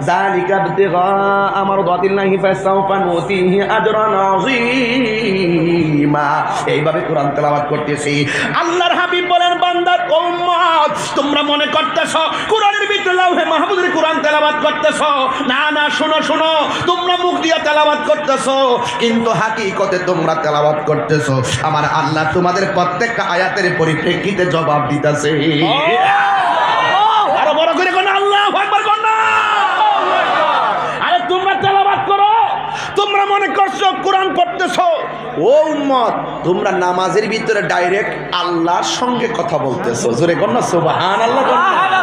ذلك ابتغاء مرضات الله فسوف نؤتيه أجرا عظيما। এইভাবে কোরআন তেলাওয়াত করতেছি। আল্লাহর হাবিব বলেন, বান্দার উম্মত তোমরা মনে করতেছো কোরআনের ভিতরে লাউহে মাহফুজের কোরআন তেলাওয়াত করতেছো। না না, শোনো শোনো, তোমরা মুখ দিয়ে তেলাওয়াত করতেছো, কিন্তু হাকিকতে তোমরা তেলাওয়াত করতেছো আমার আল্লাহ তোমাদের প্রত্যেকটা আয়াতের পরিপ্রেক্ষিতে জবাব দিতেছে। আরো বড় করে কোন আল্লাহু আকবার কোন না। আরে তোমরা তেলাওয়াত করো, তোমরা মনে করছো কোরআন পড়তেছো। ও উম্মত, তোমরা নামাজের ভিতরে ডাইরেক্ট আল্লাহর সঙ্গে কথা বলতেছো। জোরে কোন না সুবহানাল্লাহ কোন না।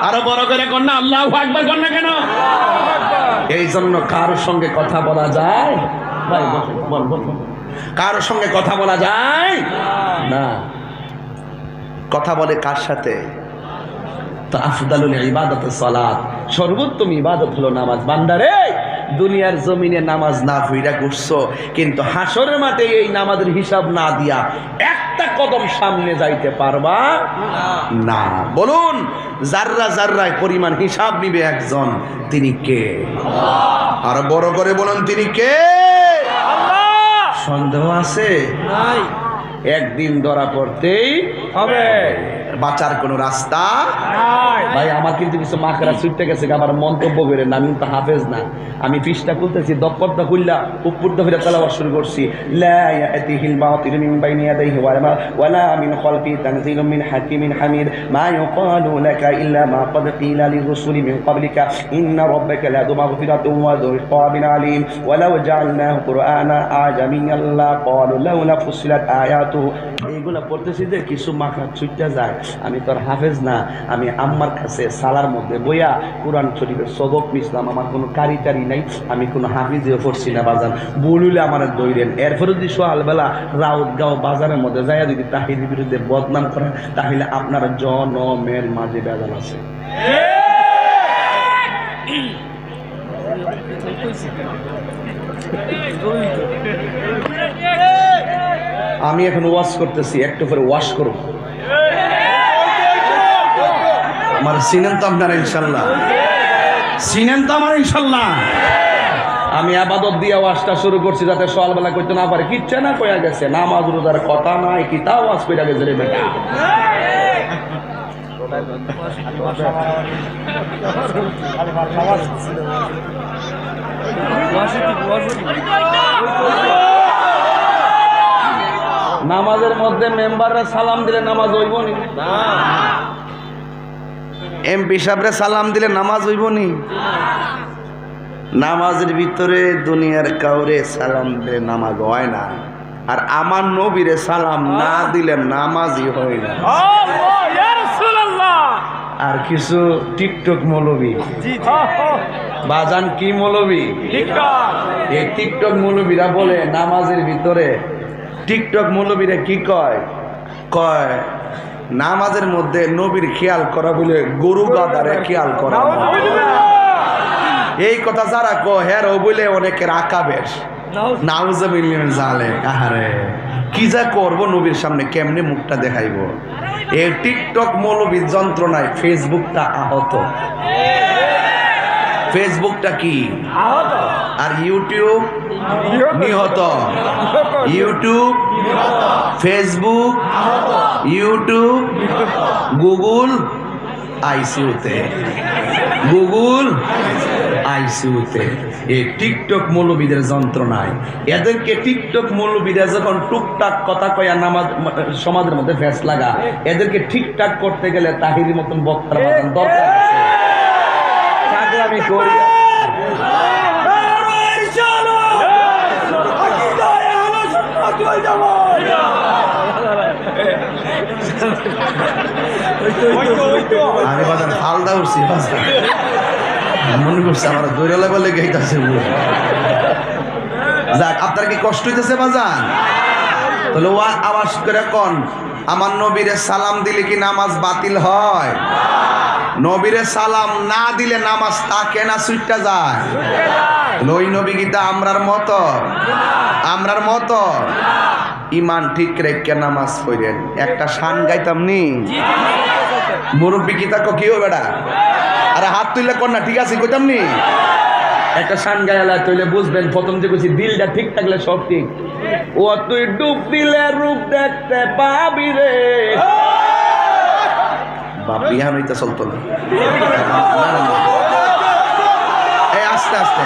আরো বড় করে কোন না আল্লাহু আকবার কোন না কেন? এই জন্য কারোর সঙ্গে কথা বলা যায়? ভাই বল, কারোর সঙ্গে কথা বলা যায় না। কথা বলে কার সাথে? তো আফদালুল ইবাদাতুস সালাত, সর্বোত্তম ইবাদত হলো নামাজ। বান্দারে, দুনিয়ার জমিনে নামাজ না ফিরা করছো, কিন্তু হাসরের মাঠে এই নামাজের হিসাব না দিয়া একটা কদম সামনে যাইতে পারবা না। বলুন, জাররা জাররায় পরিমাণ হিসাব নিবে একজন, তিনি কে? আর বড় করে বলুন, তিনি কে? সন্দেহ আছে? নাই। একদিন ধরা পড়তেই হবে, বাঁচার কোনো রাস্তা নাই। ভাই, আমার কিন্তু কিছু মাখরা ছুটতে গেছে, আবার মন্তব্য করে না, আমি তো হাফেজ না। আমি পৃষ্ঠা খুলতেছি, দপ্পরটা খুললা উপর দফিরা তেলাওয়াত শুরু করছি। লা ইয়াতিহিল বাতিলু মিন বাইনি ইয়াদাইহি ওয়ালা মিন খালফিহি তানজিলুম মিন হাকিমিন হামিদ মা ইউকালু লাকা ইল্লা মা ক্বাদ কিলা লিরুসুলি মিন ক্বাবলিকা ইন্না রাব্বাকা লাযু মাগফিরাতিন ওয়া যু ইকাবিন আলীম ওয়ালাউ জাআলনাহু কুরআনা আজামিয়্যান লা ক্বালু লাউলা ফুসিলাত আয়াতু। এইগুলা পড়তেছি যে কিছু মাখরা ছুটতে যায়। আমি তো আর হাফেজ না, আমি আম্মার কাছে সালার মধ্যে বইয়া কোরআন শরীফের সবক নিছিলাম। আমার কোনো কারিতারি নাই, আমি কোনো হাফিজও পড়ছি না বাজান। বললে আমার দৌড়েন। এরপরে যদি সকালবেলা রাউতগাঁও বাজারের মধ্যে যাইয়া যদি তাহিদের বিরুদ্ধে বদনাম করেন, তাহলে আপনার জনমের মাঝে বেজাল আছে। আমি এখন ওয়াশ করতেছি, একটু পরে ওয়াশ করব। আমার চিনেন তো আপনারা ইনশাল্লাহ, চিনেন তো আমার ইনশাল্লাহ। আমি আবাদত দিয়ে ওয়াজটা শুরু করছি যাতে সকালবেলা করতে না পারে। কিচ্ছা না কয়া গেছে, নামাজ রোজার কথা নাই, কি তা ওয়াজ কইরা গেছে রে বেটা। নামাজের মধ্যে মেম্বাররা সালাম দিলে নামাজ হইব নি? এমপি সাহেবরে সালাম দিলে নামাজ হইব নি? নামাজের ভিতরে দুনিয়ার কাউরে সালাম দিলে নামাজ হয় না, আর আমার নবীরে সালাম না দিলে নামাজই হয় না। আর কিছু টিকটক মৌলবী বাজান, কি মৌলবী? এই টিকটক মৌলবীরা বলে নামাজের ভিতরে, টিকটক মৌলবীরা কি কয়, কয় নামাজের মধ্যে নবীর খেয়াল করা বলে গরু গাদারে খেয়াল করা। এই কথা যারা কয় হ্যাঁ বলে অনেকের আকাবের নাউজুবিল্লাহ জালে। আহারে কি যা করবো নবীর সামনে, কেমনে মুখটা দেখাইব? এই টিকটক মৌলবীর যন্ত্রণায় ফেসবুকটা আহত। ফেসবুকটা কি আহত, আর ইউটিউব নিহত। ইউটিউব, ফেসবুক, ইউটিউব, গুগল আইসিইউতে, গুগল আইসিইউতে। এই টিকটক মৌলবীদের যন্ত্রণায় এদেরকে টিকটক মৌলবীরা যখন টুকটাক কথা কয়া নামাজ সমাজের মধ্যে ফ্যাস লাগা, এদেরকে ঠিকঠাক করতে গেলে তাহিরি মতন বক্তার দরকার আছে। চাকরামি করি আমি বাজার হালদা উঠছি, মনে করছে আমার দৈরালা বলে গাইতেছে। যাক, আপনার কি কষ্ট হইতেছে বাজান? তাহলে ও আওয়াজ করে কোন, আমার নবীরে সালাম দিলে কি নামাজ বাতিল হয়? নবীরে সালাম না দিলে নামাজ তাকে না ছুটতে যায়? ওই নবী গীতা আমরার মতো, আমরার মতো ইমান ঠিক রেখে নামাজ পড়েন। একটা শান গাইতাম নি মুরব্বী গীতা কি ও বেড়া, আরে হাত তুললে কর না, ঠিক আছে কইতাম নি একটা শান গায়ালা তৈলে বুঝবেন। প্রথম যে কইছি দিলটা ঠিক থাকলে সব ঠিক। ও তুই ডুব দিলে রূপ দেখতে পাবি রে। বাপ বিহান হইতে চলতো না। এই আস্তে আস্তে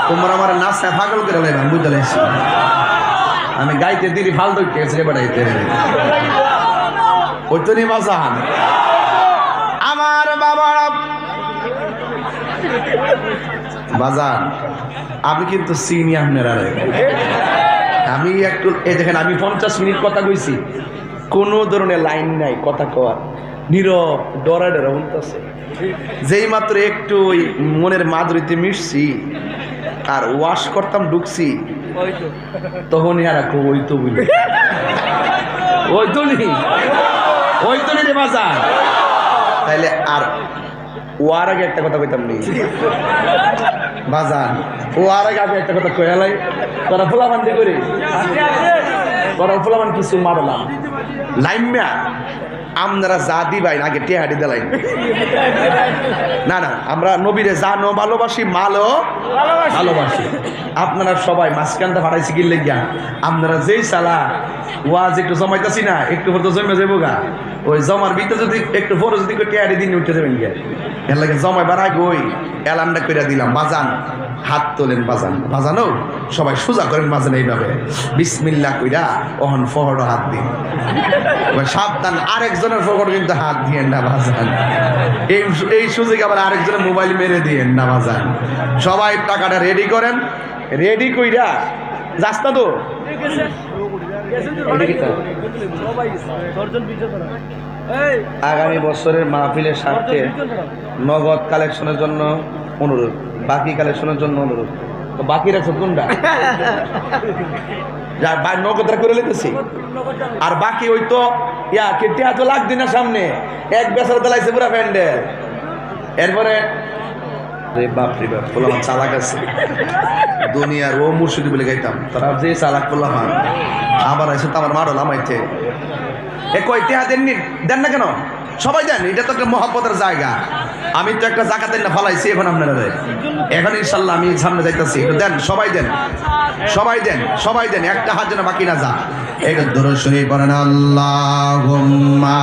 তোমরা আমার নাচে পাগল করে লাইবা, বুঝতে লাইছি আমি গাইতে দিলি ভাল ধরতে গেছে বেড়াইতে। ওই তো নি বাজান আমার বাবা বাজান, আমি কিন্তু চিনি আপনারা। আমি একটু এই দেখেন, আমি 50 মিনিট কথা কইছি, কোনো ধরনের লাইন নাই কথা কওয়ার, নীরব ডরা ডরা উঠতেছে। যেই মাত্র একটু ওই মনের মাধুরীতে মিশছি আর ওয়াশ করতাম ঢুকছি, তখনই আর ওই তো বলি ওই তো নি, ওই তো নি রে বাজান। তাইলে আর ওয়ার আগে একটা কথা কইতাম নি বাজান, ওয়ার আগে আমি একটা কথা কয়ালাই, তোরা ফুলাবান্দি করি, তোরা ফুলাবান কিছু মারলাম লাইম্যা আপনারা যা দিবাই আগে টেহাডি দিলাই। না না, আমরা নবীরে জানো ভালোবাসি, মালও ভালোবাসি। আপনারা সবাই মাঝখানটা ভাড়াইছি গিয়ে লেগিয়া আপনারা যেই চালা ওয়াজ একটু জমাইতেছি না, একটু পর তো জমে যাবো গা। ওই জমার ভিতরে যদি একটু পরে যদি টেহাডি দিন উঠে যাবেন গিয়া, এর লাগে জমাইবার আগে ওই এলানটা করে দিলাম। বাজান হাত তোলেন, বাজান বাজানো সবাই সোজা করেন বাজান এইভাবে বিসমিল্লাহ কইরা ওহন ফহড় হাত দিন। সাবধান, আরেকজনের ফহড় কিন্তু হাত দিয়েন না বাজান। এই সুযোগে আবার আরেকজনের মোবাইল মেরে দিয়েন না বাজান। সবাই টাকাটা রেডি করেন, রেডি কইরা রাস্তা তো আগামী বছরের মাহফিলের স্বার্থে নগদ কালেকশনের জন্য অনুরোধ, বাকি কালেকশনের জন্য অনুরোধ। তো বাকি রাখছো কোনটা? নগদটা করে লিখতেছি, আর বাকি ওই তো ইয়া কেটে এত লাগবে না, সামনে এক বেচারা চালাইছে পুরা প্যান্ডেল। এরপরে বাপরে বাপ বললাম চালাক আছে দুনিয়ার, ও মুর্শিদি বলে গাইতাম, তারা যে চালাক করলাম আবার আছে তো আমার মারো লামাইতে। এ কই টেহা দেননি, দেন না কেন? সবাই দেন, এটা তো একটা মহব্বতের জায়গা। আমি তো একটা জাকাত না ফালাইছি এখন আপনারা, এখন ইনশাল্লাহ আমি সামনে যাইতেছি। দেন, সবাই দেন, সবাই দেন, সবাই দেন, একটা হাত যেন বাকি না যা। এটা দরুদ শরীফ পড়েন, আল্লাহুম্মা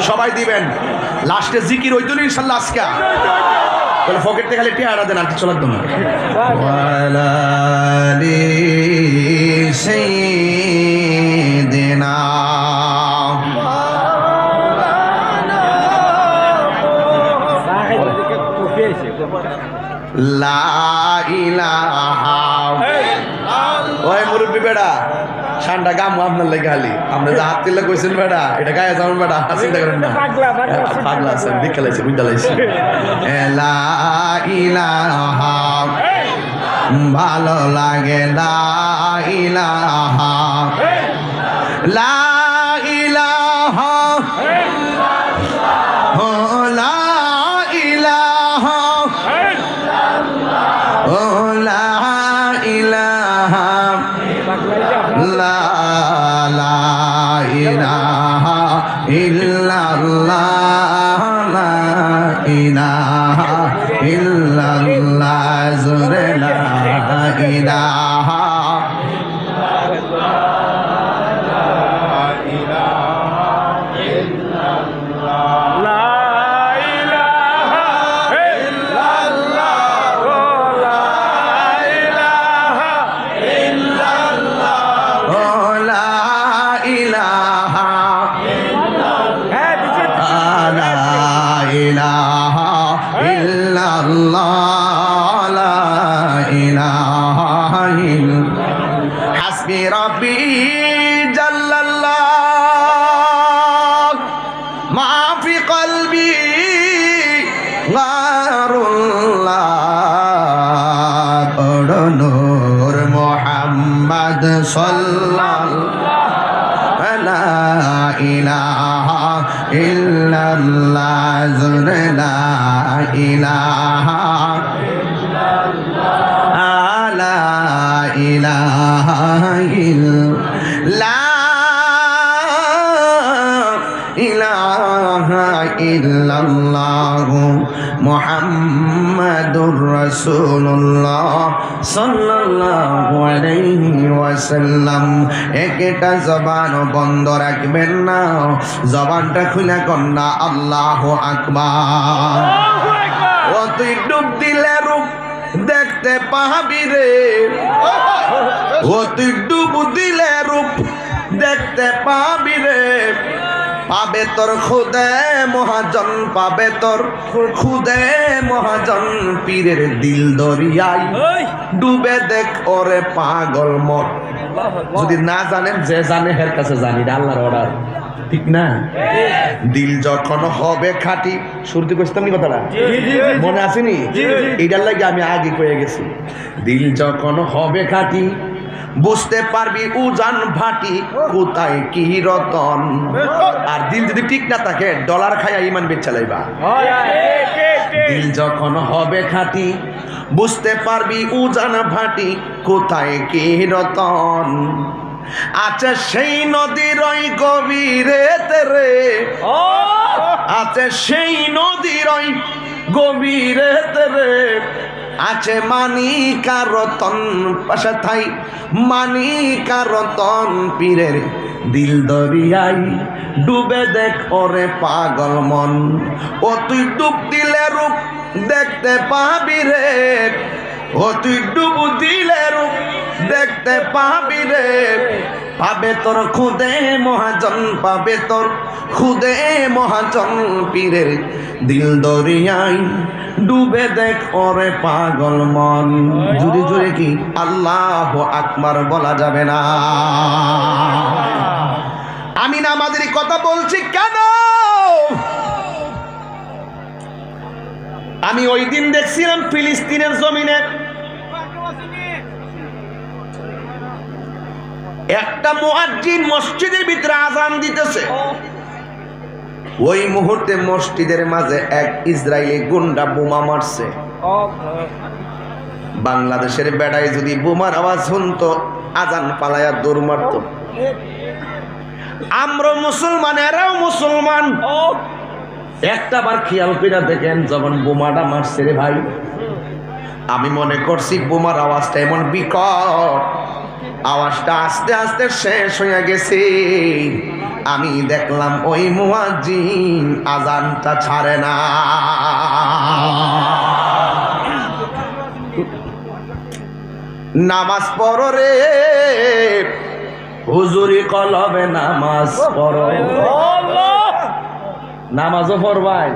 সবাই দিবেন। লাস্টে জিকির ওই তো ইনশাল্লাহ আজকে বলে পকেট থেকে খালি টিয়ারা দেন আর কিছু লাগতো না। ওই মুরব্বী বেড়া ঠান্ডা গাম আপনার লেগে খালি আপনি যে হাত তিল্লা কইছেন বেড়া এটা গায়ে যাবেন বেড়া চিন্তা করেন না পাগলা আছেন দেখে লাইছে বুঝতে লাইছে ভালো লাগে লা ইলাহা লা ইলাহা ও লা ইলাহা ও লা ইলাহা লা লা ইলাহা ইল্লাল্লাহ লা ইলাহা ইল্লাল্লাহ জোরে লা ইলাহা হাসবি রাব্বি জাল্লাল্লাহ মা ফি কলবি গারুল্লাহ বড় নূর মুহাম্মদ সাল্লাল্লাহু লা ইলাহা ইল্লাল্লাহ জুরে লা ইলাহা লা ইলাহা ইল্লাল্লাহ মুহাম্মাদুর রাসূলুল্লাহ সাল্লাল্লাহু আলাইহি ওয়াসাল্লাম। একটা জবান বন্ধ রাখবেন না, জবানটা খুলে কন্যা আল্লাহু আকবার। ও তুই ডুব দিলে রূপ দেখতে পাবি রে, ও তুই ডুব দিলে রূপ দেখতে পাবি রে, পাবে তোর খুদে মহাজন, পাবে তোর খুদে মহাজন পীরের দিল দরিয়ায় ডুবে দেখ ওরে পাগল মন। যদি না জানেন, যে জানে হের কাছে জানি, আল্লাহর অর্ডার, ঠিক না? দিল যখন হবে খাঁটি, শুরুতে কইতাম নি কথাটা, মনে আসেনি? এটার লাগে আমি আগে কয়ে গেছি। দিল যখন হবে খাঁটি বুঝতে পারবি উজান ভাটি কোথায় কি রতন। আর দিল যদি ঠিক না থাকে ডলার খাইয়া ইমান বেচা লাইবা। দিল যখন হবে খাঁটি বুঝতে পারবি উজান ভাটি কোথায় কি রতন। আচ্ছা সেই নদীর ওই গভীরে তেরে, আচ্ছা সেই নদীর ওই গভীরে তেরে আছে মানিকা রতন, পাশে থাই মানিকা রতন পীরের দিল দরিয়াই ডুবে দেখ ওরে পাগল মন। ও তুই ডুব দিলে রূপ দেখতে পাবি রে, ও তুই ডুব দিলে রূপ দেখতে পাবি রে, পাবে তোর খুদে মহাজন, পাবে তোর খুদে মহাজন পীরের দিল দরিয়াই ডুবে দেখ ওরে পাগল মন। জুড়ে জুড়ে কি আল্লাহু আকবার বলা যাবে না? আমি নামাজের কথা বলছি কেন? আমি ওই দিন দেখছিলাম ফিলিস্তিনের জমিনে একটা মুয়াজ্জিন মসজিদের ভিতরে আযান দিতেছে। ওই মুহূর্তে মসজিদের মাঝে এক ইসরায়েলি গুন্ডা বোমা মারছে। বাংলাদেশের বেড়ায় যদি বোমার আওয়াজ শুনতো আজান পালায়া দৌড় মারত। আমরা মুসলমান, এরাও মুসলমান। একটা বার খেয়াল করে দেখেন, যখন বোমাটা মারছে রে ভাই, আমি মনে করছি বোমার আওয়াজটা এমন বিকট আওয়াজটা আস্তে আস্তে শেষ হয়ে গেছে। আমি দেখলাম ওই মুয়াজ্জিন আজানটা ছাড়ে না। নামাজ পড়ো রে হুজুরি কলবে, নামাজ পড়ো। নামাজও পড়বাই,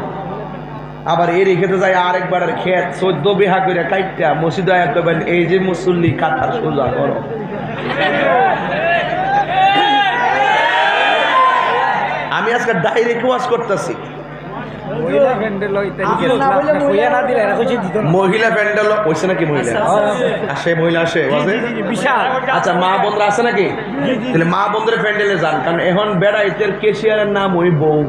আবার এরই খেতে যায় আরেকবার খেত 14 বিঘা করে কাইটা মসজিদে করবেন, এই যে মুসল্লি কাতার সোজা করো। আমি আজকে ডাইরেক্ট ওয়াজ করতেছি। মহিলা প্যান্ডেল হইছে নাকি? মহিলা আসে, মহিলা আসে বিশাল। আচ্ছা, মা বোনরা আছে নাকি? তাহলে মা বোনদের প্যান্ডেলে যান, কারণ এখন বেড়াইতের কেশিয়ারের নাম ওই বউ।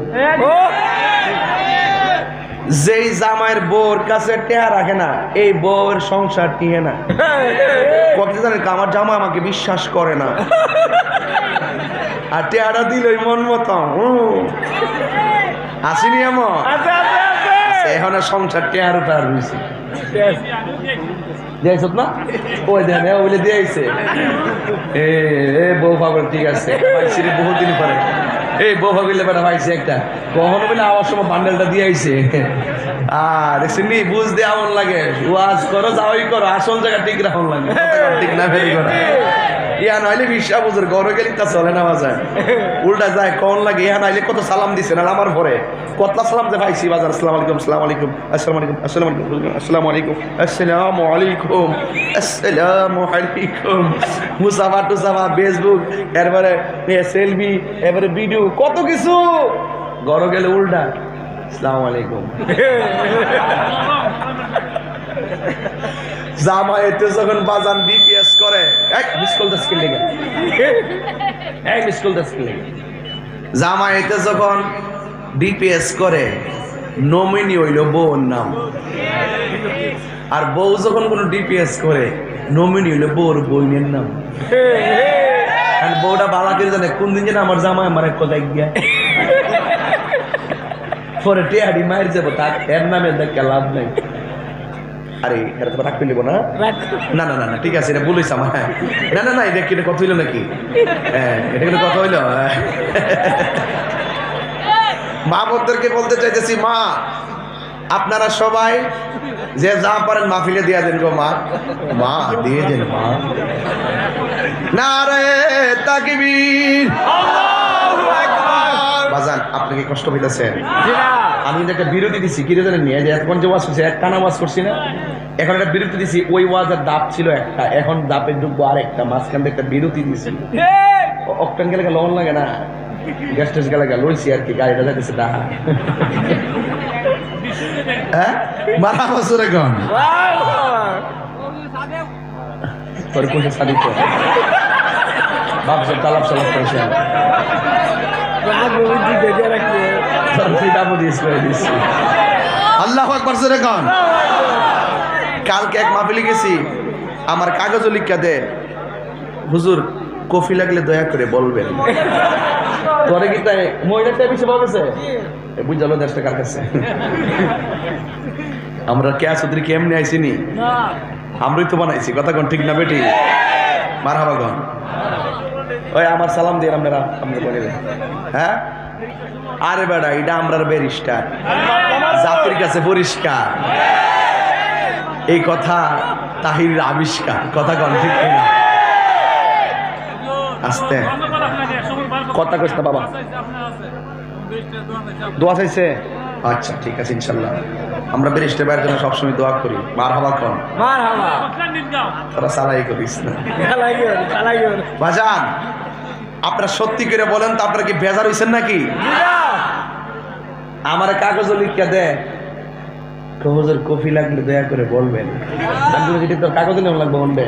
যেই জামাইয়ের বউর কাছে টেহা রাখে না, এই বউয়ের সংসার টিহে না। কত জানেন, আমার জামা আমাকে বিশ্বাস করে না, আর টেহারা দিল মন মতো আসিনি এমন। এখন সংসার টেহার উপর হয়েছে দিয়েছ না? ওই দেন ওইলে দিয়েছে এ বউ পাগল। ঠিক আছে, পাইছি রে বহুদিন পরে। এই বউ ভাবিলে বেটা পাইছি একটা, কখনো বলে আওয়ার সময় বান্ডেলটা দিয়ে আইছে। আর দেখছি বুঝ দিয়ে এমন লাগে, ওয়াজ করো যাওয়াই করো, আসল জায়গা ঠিক রাখুন লাগে, ঠিক না ফেরি করা। ইয়া নাইলে বিশ্বাস বুঝুর ঘরে গেলি তা চলে না বাজার, উল্টা যায় কোন লাগে। ইয়া নাইলে কত সালাম দিছে না আমার ঘরে, কতলা সালাম যে পাইছি বাজার। আসসালামু আলাইকুম, আসসালামু আলাইকুম, আসসালামু আলাইকুম, আসসালামু আলাইকুম, আসসালামু আলাইকুম, আসসালামু আলাইকুম, আসসালামু আলাইকুম। মুসাফা টুসাফা, ফেসবুক, এরপরে সেলফি, এবারে ভিডিও, কত কিছু। ঘরে গেলে উল্টা আসসালামু আলাইকুম। জামায়াতে যখন বাজান বিপিএস করে, জামায়াতে যখন বিপিএস করে, নমিনি হইল বউর নাম, আর বউ যখন কোন ডিপিএস করে, নমিনি হইল বউর বইনের নাম। বউটা বালা করে জানে কোন দিন যেন আমার জামাই আমার এক কথায় গিয়া পরে টেহারি মায়ের যাবো, তার এর নামে দেখে লাভ নাই। আরে এটা তো রাখতে নিব না, না না না ঠিক আছে, এটা বলিস আমার। না না না, এটা কি কথা হইলো নাকি? হ্যাঁ, এটা কিন্তু কথা হইলো। মা বোনদেরকে বলতে চাইতেছি, মা আপনারা সবাই যে যা পারেন মাহফিলে দিয়ে দেন গো মা, মা দিয়ে দেন মা। নারে তাকবীর, বাজান আপনি কি কষ্ট পেতেছেন? আমি একটা বিরতি দিছি, কি জানেন নিয়ে, যে এখন যে ওয়াজ করছি, এক টানা ওয়াজ করছি না, এখন একটা বিরতি দিছি। ওই ওয়াজের দাপ ছিল একটা, এখন দাপের ঢুকবো আর একটা, মাঝখান থেকে একটা বিরতি দিছি। অকটান গেলে লোন লাগে না, গ্যাস টেস গেলে লইছি আর কি, গাড়িটা যাইতেছে না। হ্যাঁ মারা বছর এখন তোর কোন শাড়ি তো বাপসে তালাপ সালাপ করেছে, আল্লাহ আকবার জোরে কোন। কালকে এক মাহফিলে গেছি, আমার কাগজ লিখা দে, হুজুর কফি লাগলে দয়া করে বলবেন। তোরে কি তাই মহিলাটা বেশি বলেছে, বুঝালো দেশটা কার কাছে। আমরা কে আসুদ্রি কেমনি আইসিনি, আমরাই তো বানাইছি, কথা কোন ঠিক না বেটি? মারহাবা কোন। ওই আমার সালাম দিয়ে আপনারা হ্যাঁ। আরে বেড়া, এটা আমরার ব্যারিস্টার, জাতির কাছে পরিষ্কার। এই কথা তাহির আবিষ্কার, কথা কন ঠিক না? আস্তে কথা কইস না বাবা, দোয়া চাইছে। আচ্ছা ঠিক আছে, ইনশাল্লাহ আমরা ব্যারিস্টার ভাইয়ের জন্য সবসময় দোয়া করি। মারহাবা কোন, তোরা সালাই করিস না বাজান। আপনারা সত্যি করে বলেন তো, আপনারা কি বেজার হইছেন নাকি? আমার কাগজ লিখা দে, হুজুর কফি লাগলে দয়া করে বলবেন। আমি তোর কাগজ নেওয়া লাগবে মন্ডে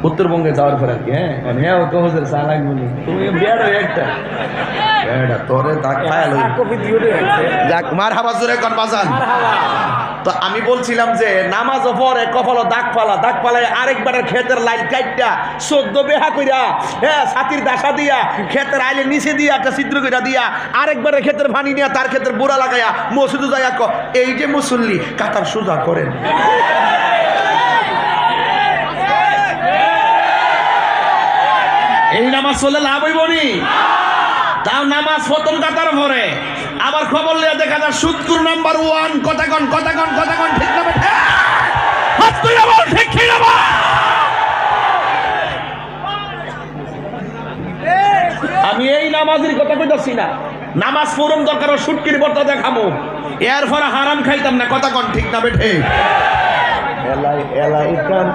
উত্তরবঙ্গে যাওয়ার পর আর কি। হ্যাঁ হ্যাঁ, ও হুজুর চা লাগবে, তুমি বেড়ো একটা তোরে মারহাবা জোরে কোন বাজান। তো আমি বলছিলাম যে নামাজ পরে কপালে দাগ ফালা, দাগ ফালায় আরেকবারের ক্ষেতের লাইন কাটটা 14 বেহা কইরা, হ্যাঁ ছাতির দাসা দিয়া, ক্ষেতের আইলে নিচে দিয়া একটা ছিদ্র কইরা দিয়া, আরেকবারের ক্ষেতের ভানি নিয়া তার ক্ষেতের বুড়া লাগাইয়া মসজিদে যাইয়া এই যে মুসল্লি কাতার সোজা করেন। এই নামাজ পড়লে লাভ হইব নি? তাও নামাজ প্রথম কাতার পরে আবার খবর লিয়ে দেখা যায় সুদকুর নাম্বার 1। কথা কন ঠিক না বেঠে? হাত তুইলা বল ঠিক কি না বল? আমি এই নামাজের কথা কইতাছি না, নামাজ পড়ুম দরকার সুটকির বর্তা দেখামু, এর পরে হারাম খাইতাম না। কথা কন ঠিক না বেঠে? এলাই কান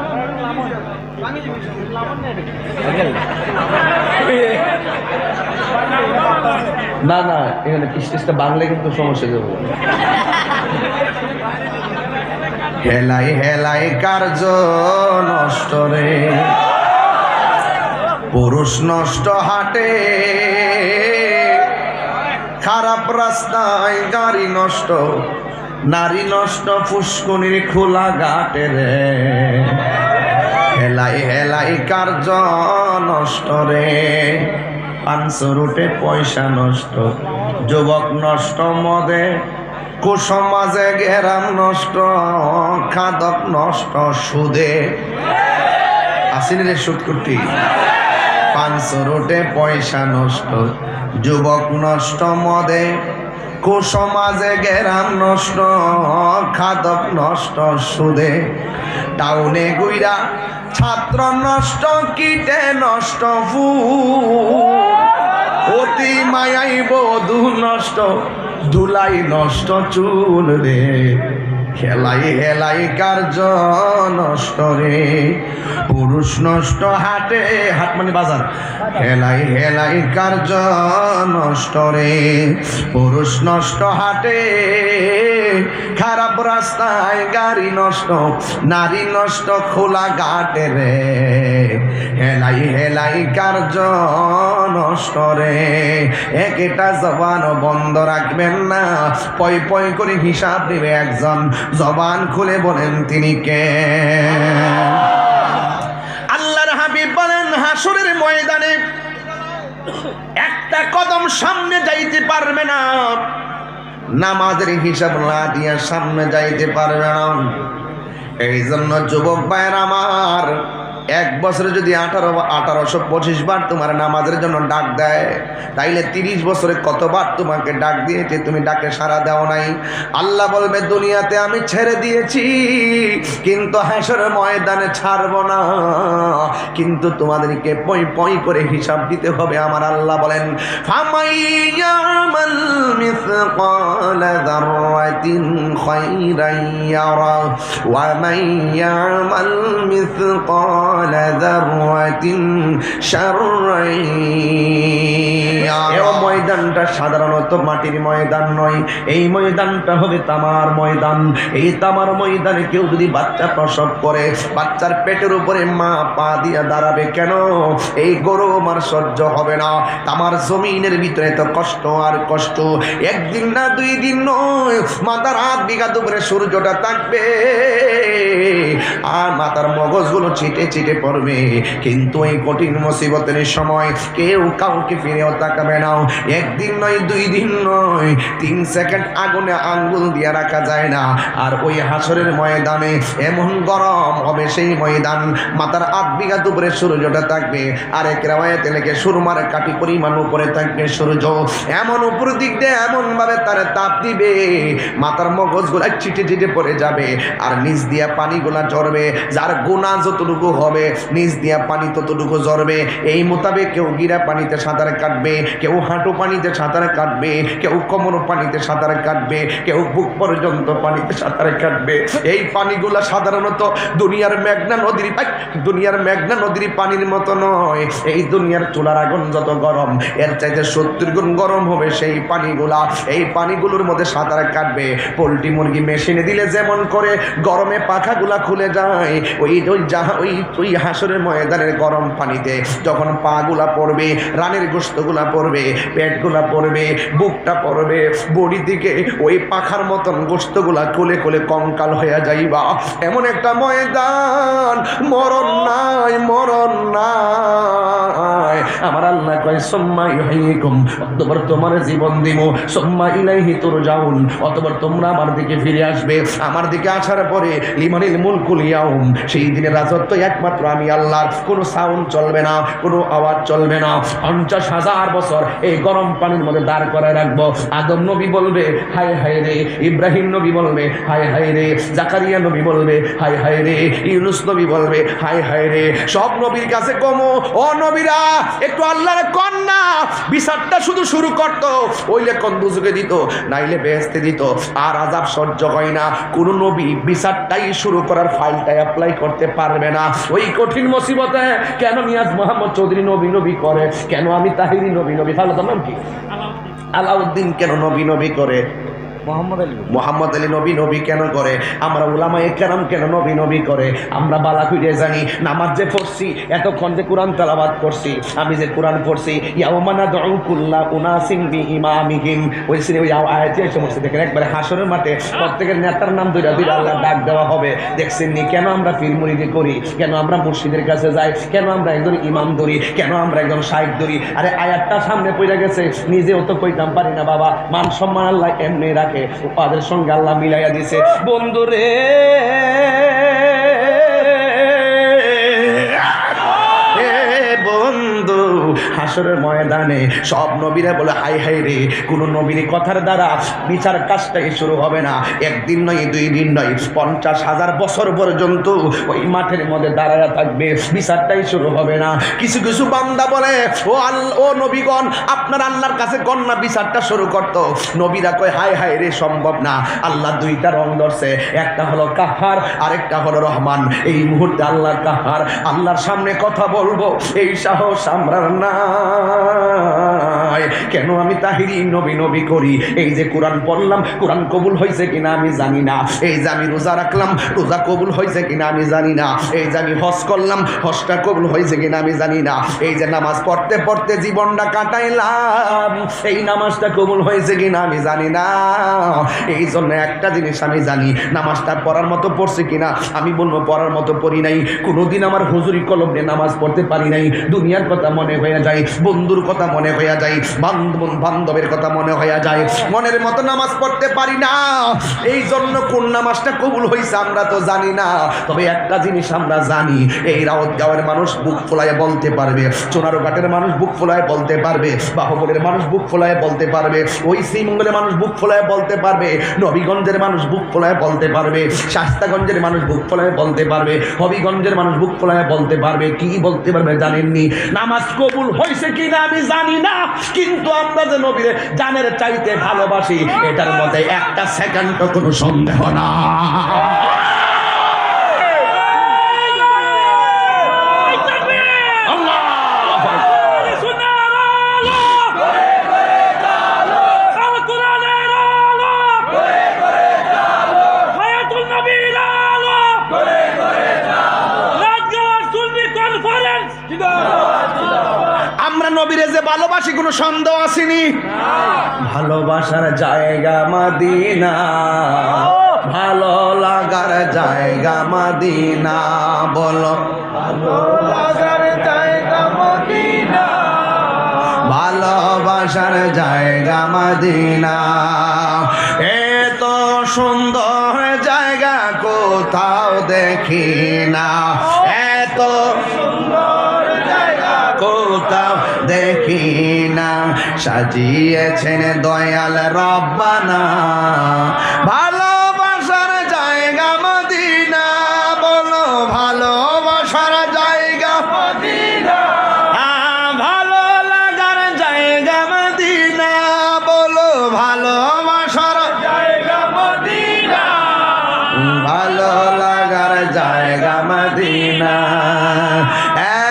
না না, এখানে স্টেজটা বাংলা কিন্তু সমস্যা যাবে। হেলাই কার্য নষ্ট রে, পুরুষ নষ্ট হাটে, খারাপ রাস্তায় গাড়ি নষ্ট, নারী নষ্ট পুষ্কনির খোলা ঘাটে রে। হেলাই কার্য নষ্ট রে, 500 রুটে পয়সা নষ্ট, যুবক নষ্ট মদে, কুসমাজে গেরাম নষ্ট, খাদক নষ্ট সুদে। আসেনি রে সুদ করতি? 500 রুটে পয়সা নষ্ট, যুবক নষ্ট মদে, কুসমাজে গেরাম নষ্ট, খাদক নষ্ট সুদে। টাউনে গুইরা ছাত্র নষ্ট, কীটে নষ্ট অতি মায়াই বধূ নষ্ট, ধুলাই নষ্ট চুল রে। হেলাই কার্য নষ্ট রে, পুরুষ নষ্ট হাটে, হাট মানে বাজার। হেলাই কার্য নষ্ট রে, পুরুষ নষ্ট হাটে, খারাপ রাস্তায় গাড়ি নষ্ট, নারী নষ্ট খোলা ঘাটে রে। হেলাই কার্য নষ্ট রে। একটা জবান বন্ধ রাখবেন না, পয় পয় করে হিসাব নেবে একজন। জবান খুলে বলেন তিনি কে? আল্লাহর হাবিব বলেন, হাসরের ময়দানে একটা কদম সামনে যাইতে পারবে না, নামাজের হিসাব না দিয়া সামনে যাইতে পারবে না। এই জন্য যুবক ভাইয়ের আমার, 1 বছরে যদি 1825 বার তোমার নামাজের জন্য ডাক দেয়, তাইলে 30 বছরে কতবার তোমাকে ডাক দিয়েছে, তুমি ডাকে সাড়া দাও নাই। আল্লাহ বলবে, দুনিয়াতে আমি ছেড়ে দিয়েছি, কিন্তু হাসরের ময়দানে ছাড়ব না, কিন্তু তোমাদেরকে পই পই করে হিসাব দিতে হবে। আমার আল্লাহ বলেন, ফামাইয়ামাল মিসকালা যাররাতিন খায়রান ইয়ারা ওয়া মাইয়ামাল মিসকালা যাররাতিন শাররান ইয়ারা। এই ময়দানটা সাধারণত মাটির ময়দান নয়, এই ময়দানটা হবে তামার ময়দান। এই তামার ময়দানে কেউ যদি বাচ্চা প্রসব করে, বাচ্চার পেটের উপরে মা পা দিয়া দাঁড়াবে কেন? এই গরম আর সহ্য হবে না। তামার জমিনের ভিতরে তো কষ্ট আর কষ্ট, 1 দিন না 2 দিন নয়, মাথার 8 বিঘা উপরে সূর্যটা থাকবে আর মাথার মগজগুলো ছিটে ছিটে পড়বে, কিন্তু এই কঠিন মুসিবতের সময় কেউ কাউকে ফিরেও তাকাবে না। 1 দিন নয় 2 দিন নয়, 3 সেকেন্ড আগুনে আঙ্গুল দিয়ে রাখা যায় না। আর ওই হাসরের ময়দানে এমন গরম হবে সেই ময়দান, মাথার 8 বিঘা উপরে সূর্যটা থাকবে, আর এক রাওয়ায়াতে লেখে সুরমার কাঠি পরিমাণ উপরে থাকবে সূর্য। এমন উপর দিক দিয়ে এমন ভাবে তার তাপ দিবে, মাথার মগজগুলা ছিটে ছিটে পড়ে যাবে, আর নিচ দিয়া পানিগুলা ঝরবে। যার গুনাহ যতটুকু হবে, নিচ দিয়া পানি ততটুকু ঝরবে। এই মোতাবেক কেউ গিরা পানিতে সাঁতার কাটবে, কেউ হাঁটু পানিতে সাঁতার কাটবে, কেউ কোমর পানিতে সাঁতার কাটবে, কেউ বুক পর্যন্ত পানিতে সাঁতার কাটবে। এই পানিগুলা সাধারণত দুনিয়ার মেঘনা নদীর পানির মতো নয়। এই দুনিয়ার চুলার আগুন যত গরম, এর চাইতে 70 গুণ গরম হবে সেই পানিগুলা। এই পানিগুলোর মধ্যে সাঁতার কাটবে। পোল্ট্রি মুরগি মেশিনে দিলে যেমন করে গরমে পাখাগুলা খুলে যায়, ওই হাসরের ময়দানের গরম পানিতে যখন পাগুলা পড়বে, রানের গোশতগুলা পড়বে, পেটগুলা পড়বে, বুকটা পড়বে, বডি দিকে ওই পাখার মতন গোশতগুলা খুলে খুলে কঙ্কাল হয়ে যাইবা। এমন একটা ময়দান, মরণ নাই। আমার আল্লাহ কয়, সুম্মা ইউহয়িকুম, অতঃপর তোমার জীবন দিব, সুম্মা ইলাইহি তুরজাউন, অতঃপর তোমরা আমার দিকে ফিরে আসবে। আমার দিকে আসার পরে লিমানিল মুলকুল ইয়াউম, সেই দিনের রাজত্ব একমাত্র একমাত্র আমি আল্লাহর। কোনো সাউন্ড চলবে না, কোনো আওয়াজ চলবে না। 50,000 বছর এই গরম পানির মধ্যে দাঁড় করে রাখবো। আদম নবী বলবে হায় হায় রে, ইব্রাহিম নবী বলবে হায় হায় রে, জাকারিয়া নবী বলবে হায় হায় রে, ইউনুস নবী বলবে হায় হায় রে। সব নবীর কাছে কমো, ও নবীরা একটু আল্লাহর কন্যা বিচারটা শুধু শুরু করতো, ওইলে কোন দুজকে দিত, নাইলে বেহেশতে দিত। আর আযাব সহ্য হয় না, কোন নবী বিচারটাই শুরু করার ফাইলটা অ্যাপ্লাই করতে পারবে না। ওই কঠিন মুসিবতে কেন নিয়াজ মোহাম্মদ চৌধুরী নবী নবী করে, কেন আমি তাহিরি নবী নবী, তাহলে তোমার নাম কি আলাউদ্দিন কেন নবী নবী করে, মোহাম্মদ আলী নবী নবী কেন করে, আমরা উলামায়ে কেরাম কেন নবী নবী করে? আমরা বালা কইরে জানি নামাজ যে পড়ছি, এতক্ষণ যে কোরআন তেলাওয়াত করছি, আমি যে কোরআন পড়ছি ইয়াউমা নাদউ কুল্লা উনাসিন বিইমামিহিম, ওই আয়াতে এসে বলছে দেখেন একবারে হাসরের মাঠে প্রত্যেকের নেতার নাম দুইটা দুইটা আল্লাহ ডাক দেওয়া হবে। দেখছেন নি কেন আমরা পীর মুরিদি করি, কেন আমরা মুর্শিদের কাছে যাই, কেন আমরা একজন ইমাম ধরি, কেন আমরা একজন শাইখ ধরি? আরে আয়াতটা সামনে পড়ে গেছে, নিজেও তো কইতাম পারি না বাবা। মান সম্মান আল্লাহ এমনি রাখে, তাদের সঙ্গে আল্লাহ মিলাইয়া দিছে। বন্ধুরে বন্ধু, হাসরের ময়দানে সব নবীরা বলে হাই হাই রে, কোন নবীর কথার দ্বারা বিচার কাজটাই শুরু হবে না। একদিন নয়, 2 দিন নয়, 50,000 বছর পর্যন্ত ওই মাঠের মধ্যে দাঁড়ায়া থাকবে, বিচারটাই শুরু হবে না। কিছু কিছু বান্দা বলে ও নবীগণ আপনার আল্লাহর কাছে কন্যা বিচারটা শুরু করতো। নবীরা কয় হাই হাই রে সম্ভব না, আল্লাহ 2টা রং ধরছে, একটা হলো কাহার আরেকটা হলো রহমান। এই মুহূর্তে আল্লাহ কাহার, আল্লাহর সামনে কথা বলবো এই সাহস আমরা নাই। কেন আমি তাহিরি নবী নবী করি? এই যে কোরআন পড়লাম, কোরআন কবুল হয়েছে কিনা আমি জানি না। এই যে আমি রোজা রাখলাম, রোজা কবুল হয়েছে কিনা আমি জানি না। এই যে আমি হজ করলাম, হজটা কবুল হয়েছে কিনা আমি জানি না। এই যে নামাজ পড়তে পড়তে জীবনটা কাটাইলাম, এই নামাজটা কবুল হয়েছে কিনা আমি জানি না। এই জন্য একটা জিনিস আমি জানি, নামাজটা পড়ার মতো পড়ছে কিনা আমি বলবো পড়ার মতো পড়ি নাই। কোনোদিন আমার হুজুরি কলম নিয়ে নামাজ পড়তে পারি নাই। দুনিয়ার কথা মনে হয়ে যায়, বন্ধুর কথা মনে হয়ে যায়, বান্ধবের কথা মনে হয়ে যায়, মনের মতো নামাজ পড়তে পারি না। এই জন্য কোন নামাজটা কবুল হয়েছে আমরা তো জানি না। তবে একটা জিনিস আমরা জানি, এই রাউতগাঁওয়ের মানুষ বুক ফোলায় বলতে পারবে, সোনারঘাটের মানুষ বুক ফোলায় বলতে পারবে, বাহুবলের মানুষ বুক ফোলায় বলতে পারবে, ওই শ্রীমঙ্গলের মানুষ বুক ফোলায় বলতে পারবে, নবীগঞ্জের মানুষ বুক ফোলায় বলতে পারবে, শাস্তাগঞ্জের মানুষ বুক ফোলায় বলতে পারবে, হবিগঞ্জের মানুষ বুক ফোলায় বলতে পারবে। কি বলতে পারবে জানেননি? নামাজ কবুল হয়েছে কিনা আমি জানি না, কিন্তু আমরা যে নবীর জানের চাইতে ভালোবাসি এটার মধ্যে একটা সেকেন্ডও কোনো সন্দেহ না। আমরা নবীরে যে ভালোবাসি কোনো সন্দেহ আসেনি। ভালোবাসার জায়গা মদিনা, ভালো লাগার জায়গা মদিনা, বলো ভালো লাগার জায়গা মদিনা, ভালোবাসার জায়গা মদিনা। এত সুন্দর জায়গা কোথাও দেখি না, এত সুন্দর জায়গা কোথাও দেখি না, সাজিয়েছেন দয়াল রব্বানা, ভালোবাসার জায়গা মদিনা, বলো ভালোবাসার জায়গা মদিনা, ভালো লাগার জায়গা মদিনা, বলো ভালোবাসার জায়গা মদিনা, ভালো লাগার জায়গা মদিনা।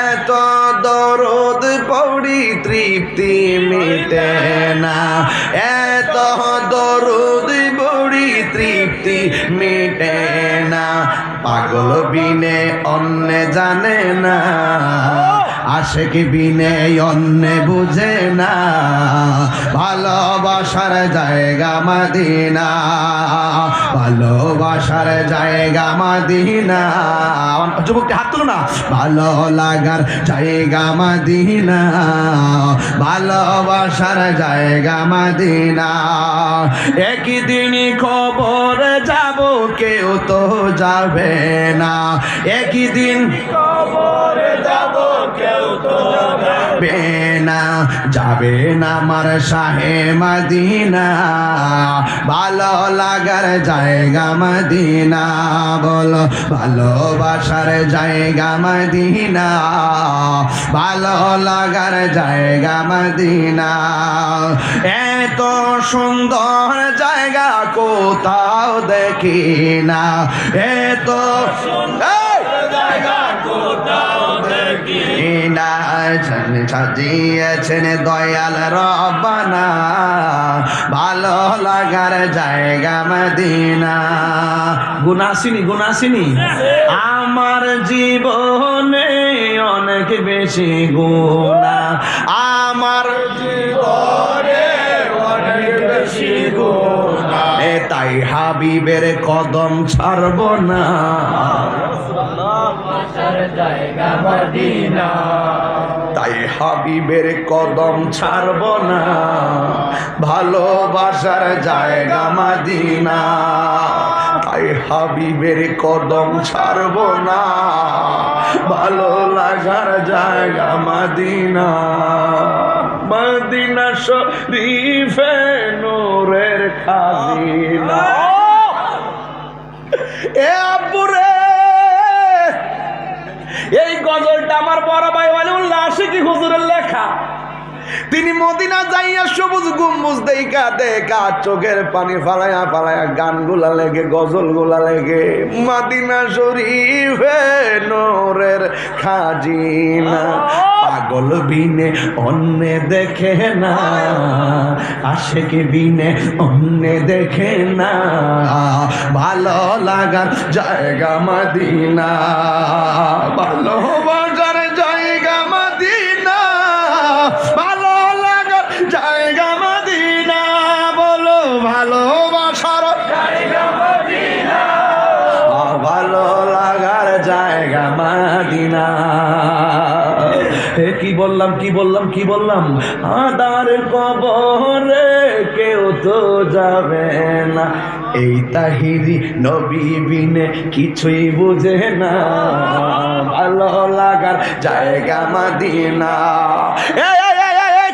এত দরদ পড়ি তৃপ্তি মিটে না, এত দরদ পড়ি তৃপ্তি মিটে না, পাগল বিনে অন্য জানে না, আশেক বিনে অন্য বুঝে না, ভালোবাসা ভালোবাসার জায়গা মদিনা, ভালোবাসার জায়গা মদিনা। যুবকটি হাত তুলো না। ভালো লাগার জায়গা মদিনা, ভালোবাসার জায়গা মদিনা। একদিন খবর যাব, কেউ তো যাবে না। একদিন খবর যাব, কেউ তো যাবে না। যাবে না আমার শাহে মদিনা, ভালো লাগার জায়গা মদিনা। বলো ভালোবাসার জায়গা মদিনা, ভালো লাগার জায়গা মদিনা। এত সুন্দর জায়গা কোথাও দেখি না, এত সুন্দর জায়গা কোথাও দেখি না। সাজিয়েছেন দয়াল রব্বানা, ভালো লাগার জায়গা মদিনা। গুনাসিনী গুনাসিনী আমার জীবনে অনেক বেশি গুনাহ, আমার জীবনে অনেক বেশি গুনাহ। তাই হাবিবের কদম ছাড়ব না, জায়গা মদিনা। তাই হাবিবের কদম ছাড়ব না, ভালোবাসার জায়গা মদিনা। তাই হাবিবের কদম ছাড়ব না, ভালো লাগার জায়গা মদিনা। মদিনা শরীফে নূরের খাজিনা। এ আব্বুরে, এই গজলটা আমার বড় ভাই ওয়ালিউল্লাহ আশিকি হুজুরের লেখা। তিনি মদিনা যাইয়া সবুজ গম্বুজ দেখা দেখা চোখের পানি ফালায়া ফালায়া গানগুলা লেগে গজলগুলা লেগে মদিনা শরীফে নূরের খাজিনা। পাগল বিনে অন্য দেখে না, আশিক বিনে অন্য দেখে না, ভালো লাগার জায়গা মদিনা, ভালোবাসার জায়গা মদিনা, ভালো লাগার জায়গা মদিনা। বলো ভালোবাসার জায়গা মদিনা, ভালো লাগার জায়গা মদিনা। কি বললাম কি বললাম কি বললাম? আদার কবরে কেউ তো যাবে না, এই তাহিরি নবী বিনে কিছুই বুঝে না, ভালো লাগার জায়গা মদিনা।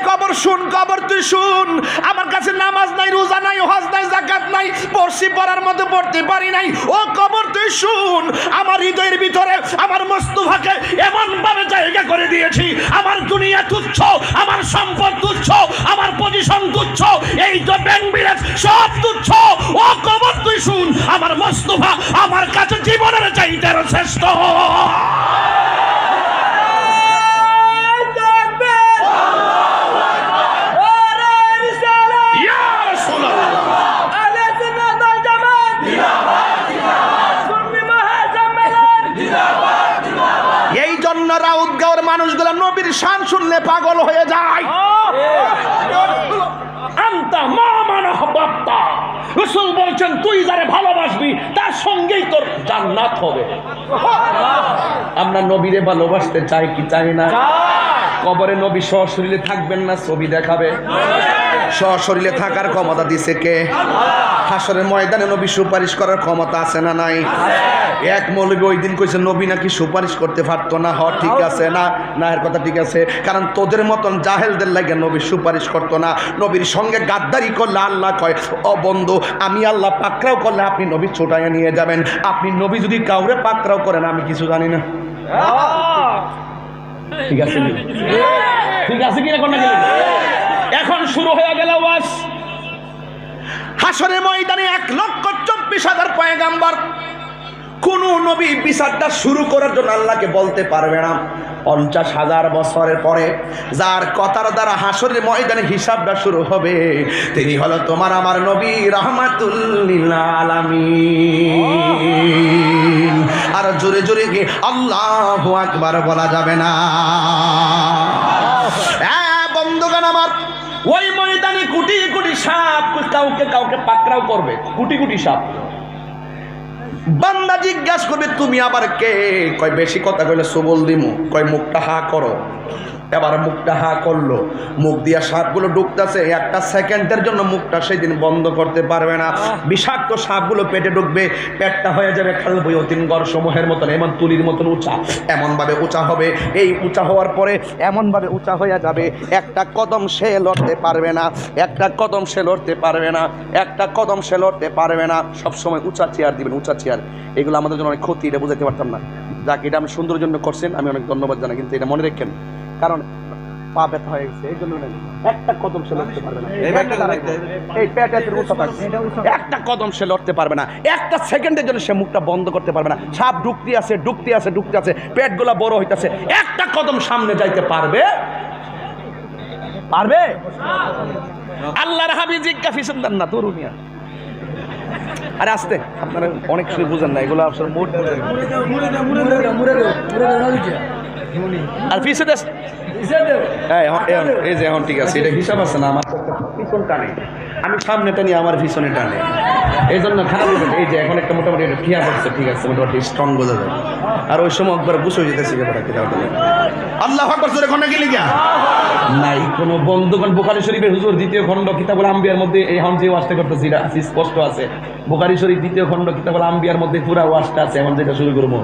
কবর শুন, কবর তুই শুন। আমার কাছে নামাজ নাই, রোজা নাই, হজ নাই, যাকাত নাই, পড়ছি পড়ার মতো পড়তে পারি নাই। ও কবর তুই শুন, আমার হৃদয়ের ভিতরে আমার মুস্তাফাকে এমন ভাবে জায়গা করে দিয়েছি, আমার দুনিয়া তুচ্ছ, আমার সম্পদ তুচ্ছ, আমার পজিশন তুচ্ছ, এই তো ব্যাংক ব্যালেন্স সব তুচ্ছ। ও কবর তুই শুন, আমার মুস্তাফা আমার কাছে জীবনের চাইতে শ্রেষ্ঠ। রাউতগাঁওয়ের মানুষগুলা নবীর শান শুনলে পাগল হয়ে যায়। আনতা মা মানহবাত্তা, রাসূল বলছেন তুই যারে ভালোবাসবি তার সঙ্গেই তোর জান্নাত হবে। আমরা নবীরে ভালোবাসতে চাই কি চাই না? কবরে নবী সশরীরে থাকবেন না, ছবি দেখাবে। সশরীরে থাকার ক্ষমতা দিছে কে? হাসরের ময়দানে নবী সুপারিশ করার ক্ষমতা আছে না নাই? এক মৌলবী ওই দিন কইছে নবী নাকি সুপারিশ করতে পারতো না। হ ঠিক আছে, না না এর কথা ঠিক আছে, কারণ তোদের মতন জাহেলদের লাগে নবী সুপারিশ করতো না। নবীর সঙ্গে গাদ্দারি করলে আল্লাহ কয় ও বন্ধু, আমি আল্লাহ পাকড়াও করলে আপনি নবী ছোটাইয়া নিয়ে যাবেন। আপনি নবী যদি কাউরে পাকড়াও করেন আমি কিছু জানি না। ঠিক আছে, ঠিক আছে কিনা কোন? এখন শুরু হয়ে গেল ওয়াজ। হাসরের ময়দানে 1,24,000 পয়গাম্বর, কোন নবী বিচারটা শুরু করার জন্য আল্লাহকে বলতে পারবে না। 50,000 বছরের পরে যার কথার দ্বারা হাসরের ময়দানে হিসাবটা শুরু হবে, তিনি হলো তোমার আমার নবী রাহমাতুল লিল আলামিন। আর জোরে জোরে কি আল্লাহু আকবার বলা যাবে না? বন্ধুগণ আমার, ওই ময়দানে কোটি কোটি সাপ কাউকে কাউকে পাকড়াও করবে, কোটি কোটি সাপ। বান্দা জিজ্ঞাসা করবে তুমি আবার কে? কয় বেশি কথা কইলে সবল দিমু। কয় মুখটা হা করো। এবার মুখটা হা করলো, মুখ দিয়া সাপগুলো ঢুকতেছে, একটা সেকেন্ডের জন্য মুখটা সেদিন বন্ধ করতে পারবে না। বিষাক্ত সাপগুলো পেটে ঢুকবে, পেটটা হয়ে যাবে খালবয়তিন গড় সমূহের মতন, এমন তুলির মতন উঁচা, এমনভাবে উঁচা হবে। এই উঁচা হওয়ার পরে এমনভাবে উঁচা হয়ে যাবে, একটা কদম সে লড়তে পারবে না, একটা কদম সে লড়তে পারবে না, একটা কদম সে লড়তে পারবে না। সবসময় উঁচা চেয়ার দিবেন, উঁচা চেয়ার। এগুলো আমাদের জন্য অনেক ক্ষতি, এটা বুঝাতে পারতাম না। যাকে এটা আমি সুন্দর জন্য করছেন, আমি অনেক ধন্যবাদ জানাই, কিন্তু এটা মনে রাখেন, কারণ পা ব্যথা হয়ে গেছে, এই জন্য একটা কদম সে লড়তে পারবে না। এই পেট এত উঁচা থাকবে, একটা কদম সে লড়তে পারবে না, একটা সেকেন্ডের জন্য সে মুখটা বন্ধ করতে পারবে না। সাপ ঢুকতে আছে, ঢুকতে আছে, ঢুকতে আছে, পেটগুলা বড় হইতেছে, একটা কদম সামনে যাইতে পারবে? পারবে? আল্লাহর হাবিব জিজ্ঞাসা ফিসেন না তরুণিয়া। আরে আসতে, আপনারা অনেক কিছু বুঝেন না, এগুলো আসলে মোট আর পিছে দেশ এই যে এখন ঠিক আছে, এটা হিসাব আছে না, আমার পিছন টানে, আমি সামনে টানি, আমার পিছনে টানে, এই জন্য খারাপ। এই যে এখন একটা মোটামুটি ঠিয়া করছে, ঠিক আছে, মোটামুটি স্ট্রং বোঝা যায়। আর ওই সময় একবার গুছিয়ে যেতেছি ব্যাপারটা কি তাহলে আল্লাহ আকবার জোরে কোন গেলে গিয়া নাই কোনো বন্ধুগণ। বুখারী শরীফের হুজুর দ্বিতীয় খণ্ড কিতাবুল আম্বিয়ার মধ্যে এই এখন যে ওয়াজটা করতেছি এটা স্পষ্ট আছে। বুখারী শরীফ দ্বিতীয় খণ্ড কিতাবুল আম্বিয়ার মধ্যে পুরা ওয়াজটা আছে, এখন যেটা শুরু করবো।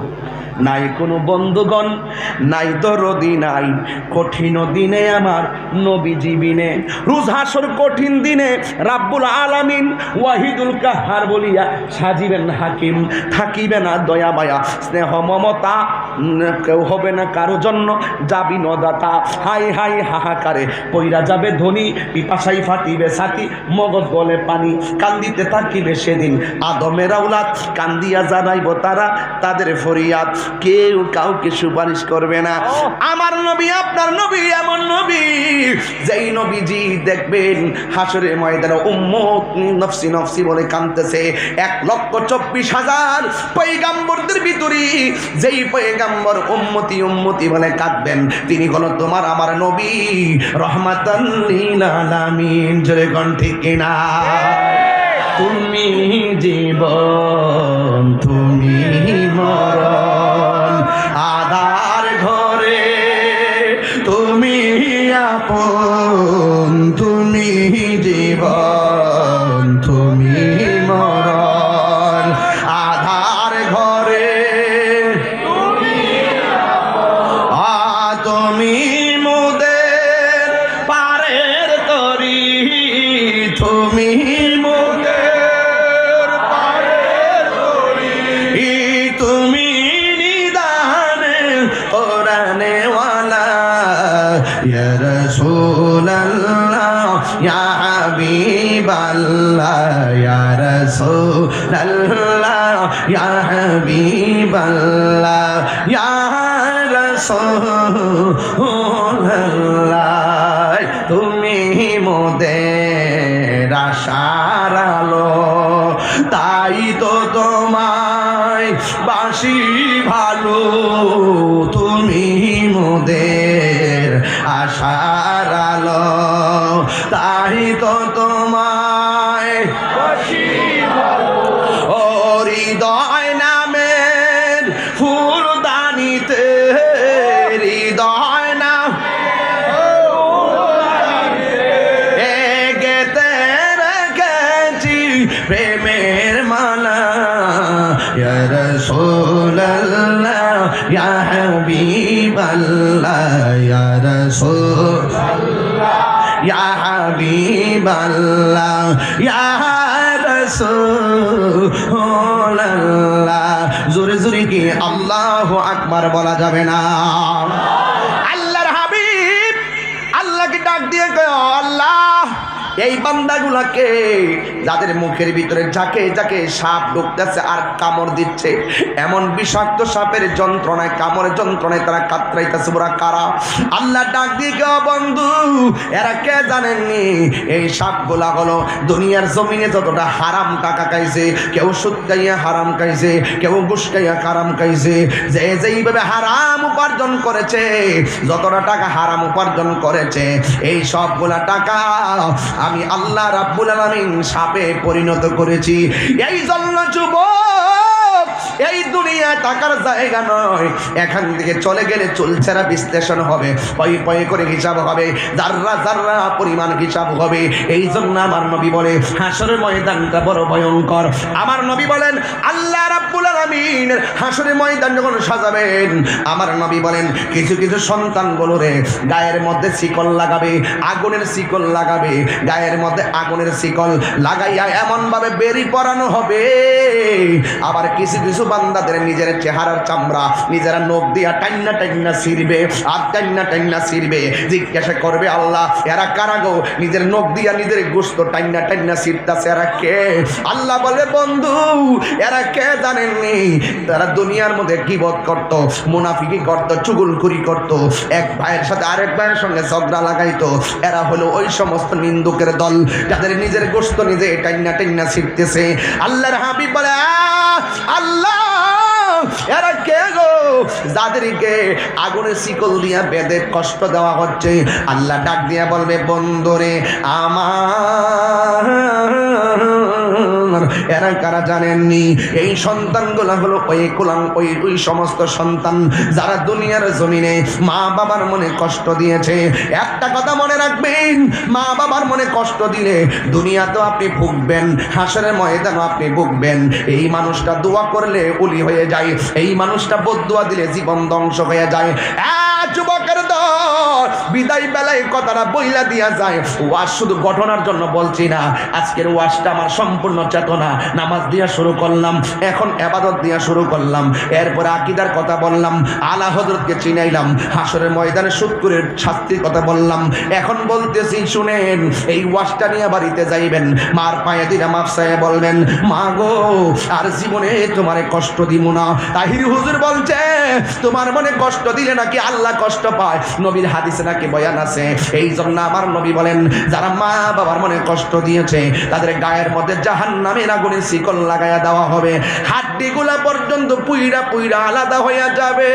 নাই কোনো বন্ধুগণ, নাই দরদি, নাই কঠিন দিনে আমার নবীজি বিনে, রোজ হাসর কঠিন দিনে রাব্বুল আলামিন ওয়াহিদুল কাহার বলিয়া সাজিবেন হাকিম, থাকিবে না দয়া মায়া স্নেহ মমতা, কেউ হবে না কারো জন্য যাবি নদাতা। হাই হাই হাহাকারে পইরা যাবে ধনী, পিপাসাই ফাটিবে ছাতি, মগজ গলে পানি, কান্দিতে থাকিবে সেদিন আদমের আওলাদ, কান্দিয়া জানাইব তারা তাদের ফরিয়াদ, কেউ কাউকে সুপারিশ করবে না। আমার নবী, আপনার নবী এমন নবী, যেই নবীজি দেখবেন হাসরের ময়দানে উম্মত নফসি নফসি বলে কাঁদতেছে। 1,24,000 পয়গাম্বরদের ভিতরে যেই পয়গাম্বর উম্মতি উম্মতি বলে কাঁদবেন, তিনি হলো তোমার আমার নবী রহমাতান লিল আলামিন। জোরে কোন ঠিক কিনা? তুমি জীবন, তুমি মরণ, আধার ঘরে তুমি আপন, তুমি জীবন, তুমি মরণ, আধার ঘরে তুমি মোদের পারের তরি, তুমি মোদের পারের তরি, তুমি নিদানে কোরআনে ওয়ালা, ইয়া রাসূলুল্লাহ ইয়া হাবিবাল্লাহ, ইয়া রাসূলুল্লাহ ইয়া হাবিবাল্লাহ, ইয়া রাসূলুল্লাহ, তুমি মোদের আশার আলো, তাই তো তোমায় বাসি ভালো, তুমি মোদের আশার আলো, তাই তো তোমায় বাসি ভালো। ও হৃদয় নামের ফুলদানিতে, হৃদয় নাম গেতে রেখেছি প্রেমের মালা, ইয়া রাসূলুল্লাহ ইয়া হাবিবাল্লাহ, ইয়া রাসূলুল্লাহ ইয়া হাবিবাল্লাহ, ইয়া রাসূলুল্লাহ। জোরে জোরে কি আল্লাহু আকবার বলা যাবে না? আল্লাহর হাবিব আল্লাহকে ডাক দিয়ে কয়, আল্লাহ এই বান্দাগুলাকে যাদের মুখের ভিতরে যাকে যাকে সাপ ঢুকতেছে আর কামড় দিচ্ছে, এমন বিষাক্ত সাপের যন্ত্রণায়, কামড়ের যন্ত্রণায় তারা কাতরাইতেছে, ওরা কারা? আল্লাহ ডাক দিয়ে কেউ বন্ধু এরা কে জানেননি? এই সাপগুলা হলো দুনিয়ার জমিনে যতটা হারাম টাকা খাইছে, কেউ সুদ খাইয়া হারাম খাইছে, কেউ ঘুষ খাইয়া হারাম খাইছে, যে যেইভাবে হারাম উপার্জন করেছে, যতটা টাকা হারাম উপার্জন করেছে, এই সবগুলা টাকা আমি আল্লাহ রাব্বুল আলামিন সাপে পরিণত করেছি। এই জন্য যুবক, এই দুনিয়া টাকার জায়গা নয়। এখান থেকে চলে গেলে চুলচেরা বিশ্লেষণ হবে, পয় পয় করে হিসাব হবে, জাররা জাররা পরিমাণ হিসাব হবে। এই জন্য আমার নবী বলে হাসরের ময়দানটা বড় ভয়ঙ্কর। আমার নবী বলেন আল্লাহ রাব্বুল আলামিন হাসরের ময়দান যখন সাজাবেন, আমার নবী বলেন কিছু কিছু সন্তানগুলোরে গায়ের মধ্যে শিকল লাগাবে, আগুনের শিকল লাগাবে, গায়ের মধ্যে আগুনের শিকল লাগাইয়া এমন ভাবে বেরি পরানো হবে। আবার কিছু কিছু বান্দাদের নিজের চেহারার চামড়া নিজেরা নখ দিয়া টাইন্না টাইন্না ছিঁড়বে, আর টাইন্না টাইন্না ছিঁড়বে। জিজ্ঞাসা করবে আল্লাহ এরা কারা গো, নিজের নখ দিয়া নিজের গোশত টাইন্না টাইন্না ছিঁড়তাছে, এরা কে? আল্লাহ বলে বন্ধু এরা কে জানেননি? তারা দুনিয়ার মধ্যে গীবত করত, মুনাফিকি করত, চুগলখুরি করত, এক ভাইয়ের সাথে আরেক ভাইয়ের সঙ্গে ঝগড়া লাগাইতো। এরা হলো ওই সমস্ত নিন্দুকের দল যাদের নিজের গোশত নিজে টাইন্না টাইন্না ছিঁড়তেছে। আল্লাহর হাবিব বলে আল্লাহ এরা কে গো যাদেরকে আগুনের শিকল দিয়া বেঁধে কষ্ট দেওয়া হচ্ছে? আল্লাহ ডাক দিয়া বলবে বন্ধুরে আমার এরা কারা জানেননি? এই সন্তানগুলো হলো ওই সমস্ত সন্তান যারা দুনিয়ার জমিনে মা বাবার মনে কষ্ট দিয়েছে। একটা কথা মনে রাখবেন, মা বাবার মনে কষ্ট দিলে দুনিয়াতেও আপনি ভুগবেন, হাসরের ময়দানও আপনি ভুগবেন। এই মানুষটা দোয়া করলে ওলি হয়ে যায়, এই মানুষটা বদদুয়া দিলে জীবন ধ্বংস হয়ে যায়। যুবকের দল বিদায় বেলায় কথাটা বইলা দিয়া যায়। ওয়াজ শুধু ঘটনার জন্য বলছি না, আজকের ওয়াজটা আমার সম্পূর্ণ চেতনা। নামাজ দিয়া শুরু করলাম, এখন ইবাদত দিয়া শুরু করলাম, এরপরে আকীদার কথা বললাম, আলা হযরতকে চিনাইলাম, হাসরের ময়দানে শুকরের শাস্তির কথা বললাম। এখন বলতেছি শুনেন, এই ওয়াজটা নিয়ে বাড়িতে যাইবেন, মার পায়ে দিলে মাপ চাইয়ে বলবেন মা গো আর জীবনে তোমারে কষ্ট দিব না। তাহির হুজুর বলছে তোমার মনে কষ্ট দিলে নাকি আল্লাহ কষ্ট পায়, নবীর হাদিসে নাকি বয়ান আছে। এই জন্য আমার নবী বলেন যারা মা বাবার মনে কষ্ট দিয়েছে তাদের গায়ের মধ্যে জাহান্নামের আগুনের শিকল লাগাইয়া দেওয়া হবে, হাড্ডিগুলা পর্যন্ত পুইরা পুইরা আলাদা হইয়া যাবে।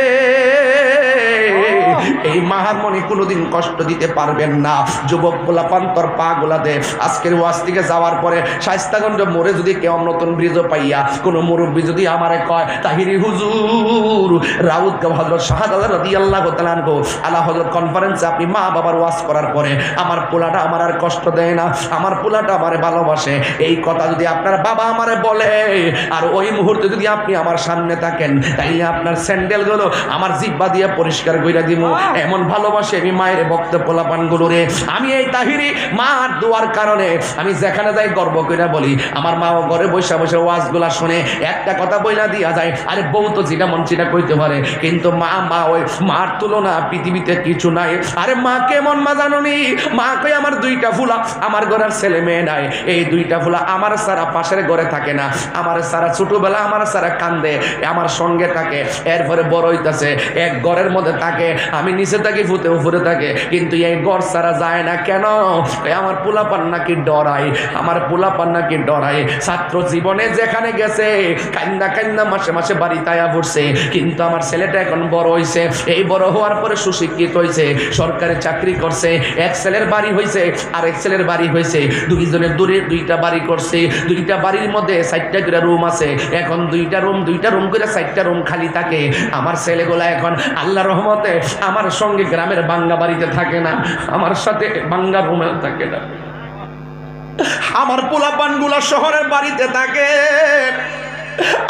এই মার মনে কোনোদিন কষ্ট দিতে পারবেন না। যুবক গোলা পান্তর পা গোলা দে। আজকের ওয়াজ থেকে যাওয়ার পরে শায়েস্তাগঞ্জ মোড়ে যদি কেউ নতুন ব্রিজ পাইয়া কোনো মুরব্বী যদি আমারে কয় তাহিরি হুজুর রাউতগাঁও হযরত শাহজালাল রাদিয়াল্লাহু তাআলা আনহু আলা হযরত কনফারেন্সে আপনি মা বাবার ওয়াজ করার পরে আমার পোলাটা আমার আর কষ্ট দেয় না, আমার পোলাটা আমারে ভালোবাসে, এই কথা যদি আপনার বাবা আমারে বলে আর ওই মুহূর্তে যদি আপনি আমার সামনে থাকেন, তাইলে আপনার স্যান্ডেলগুলো আমার জিহ্বা দিয়ে পরিষ্কার কইরা দিব। এমন ভালোবাসে আমি মায়ের ভক্ত পোলাপানগুলো রে। আমি এই তাহিরি মার দোয়ার কারণে আমি যেখানে যাই গর্ব কইরা বলি আমার মাও ঘরে বসে বসে ওয়াজগুলা শুনে একটা কথা বইলা দিয়া যায়, আরে বউ তো যেটা মন সেটা কইতে পারে, কিন্তু মা ওই মার তুলনা পৃথিবীতে কিছু নাই। আরে মা কেমন মা জানোনি? মা কই আমার দুইটা ফুলা, আমার ঘরের ছেলে মেয়ে নাই, এই দুইটা ফুলা আমার সারা পাশের ঘরে থাকে না, আমার সারা ছোটবেলা আমার সারা কান্দে, আমার সঙ্গে থাকে, এরপরে বড় হইতাছে, এক ঘরের মধ্যে থাকে, আমি নিচে থাকি ফুতে উপরে থাকে, কিন্তু এই ঘর সারা যায় না কেন? আমার পোলাপান নাকি ডরাই, আমার পোলাপান নাকি ডরাই। ছাত্র জীবনে যেখানে গেছে কান্না কান্না মাসে মাসে বাড়িতে আয়া পড়ছে, কিন্তু আমার ছেলেটা এখন বড় হইছে, এই বড় হওয়ার পরে সুশিক্ষিত হইছে, সরকারি চাকরি করছে, এক ছেলের বাড়ি হইছে আর এক ছেলের বাড়ি হইছে, দুইজনের দূরে দুইটা বাড়ি করছে, দুইটা বাড়ির মধ্যে 4টা করে রুম আছে, এখন দুইটা রুম করে 4টা রুম খালি থাকে। আমার ছেলেগুলা এখন আল্লাহর রহমতে আমার সঙ্গে গ্রামের বাঙ্গা বাড়িতে থাকে না, আমার সাথে বাঙ্গা রুমে থাকে না, আমার পোলাপানগুলা শহরের বাড়িতে থাকে।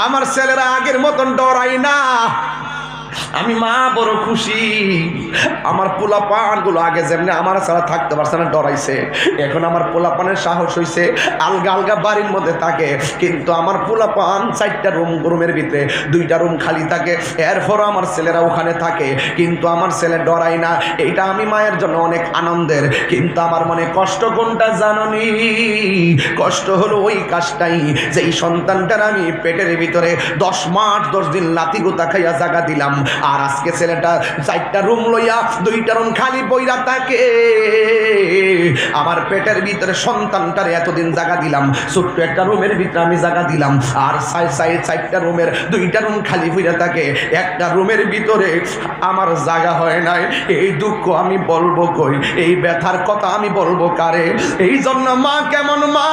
আমার ছেলেরা আগের মতন ডরাই না, আমি মা বড় খুশি। আমার পোলাপান গুলো আগে যেমনি আমার ছাড়া থাকতে পারছে না, ডরাইছে, এখন আমার পোলাপানের সাহস হইছে, আলগা আলগা বাড়ির মধ্যে থাকে, কিন্তু আমার পোলাপান 4টা রুমের ভিতরে 2টা রুম খালি থাকে, এরপর আমার ছেলেরা ওখানে থাকে, কিন্তু আমার ছেলে ডরাই না। এটা আমি মায়ের জন্য অনেক আনন্দের, কিন্তু আমার মনে কষ্ট কোনটা জাননি? কষ্ট হলো ওই কাজটাই যে এই সন্তানটার আমি পেটের ভিতরে 10 মাস 10 দিন লাতি গোতা খাইয়া জাগা দিলাম, আর আজকে ছেলেটা 4টা রুম লইয়া 2টা রুম খালি বইরা থাকে। আমার পেটের ভিতরে সন্তানটারে এতদিন জায়গা দিলাম, ছোট্ট একটা রুমের ভিতরে আমি জায়গা দিলাম, আর 4টা রুমের 2টা রুম খালি বইরা থাকে, একটা রুমের ভিতরে আমার জায়গা হয় নাই। এই দুঃখ আমি বলবো কই, এই ব্যথার কথা আমি বলবো কারে? এই জন্য মা কেমন মা,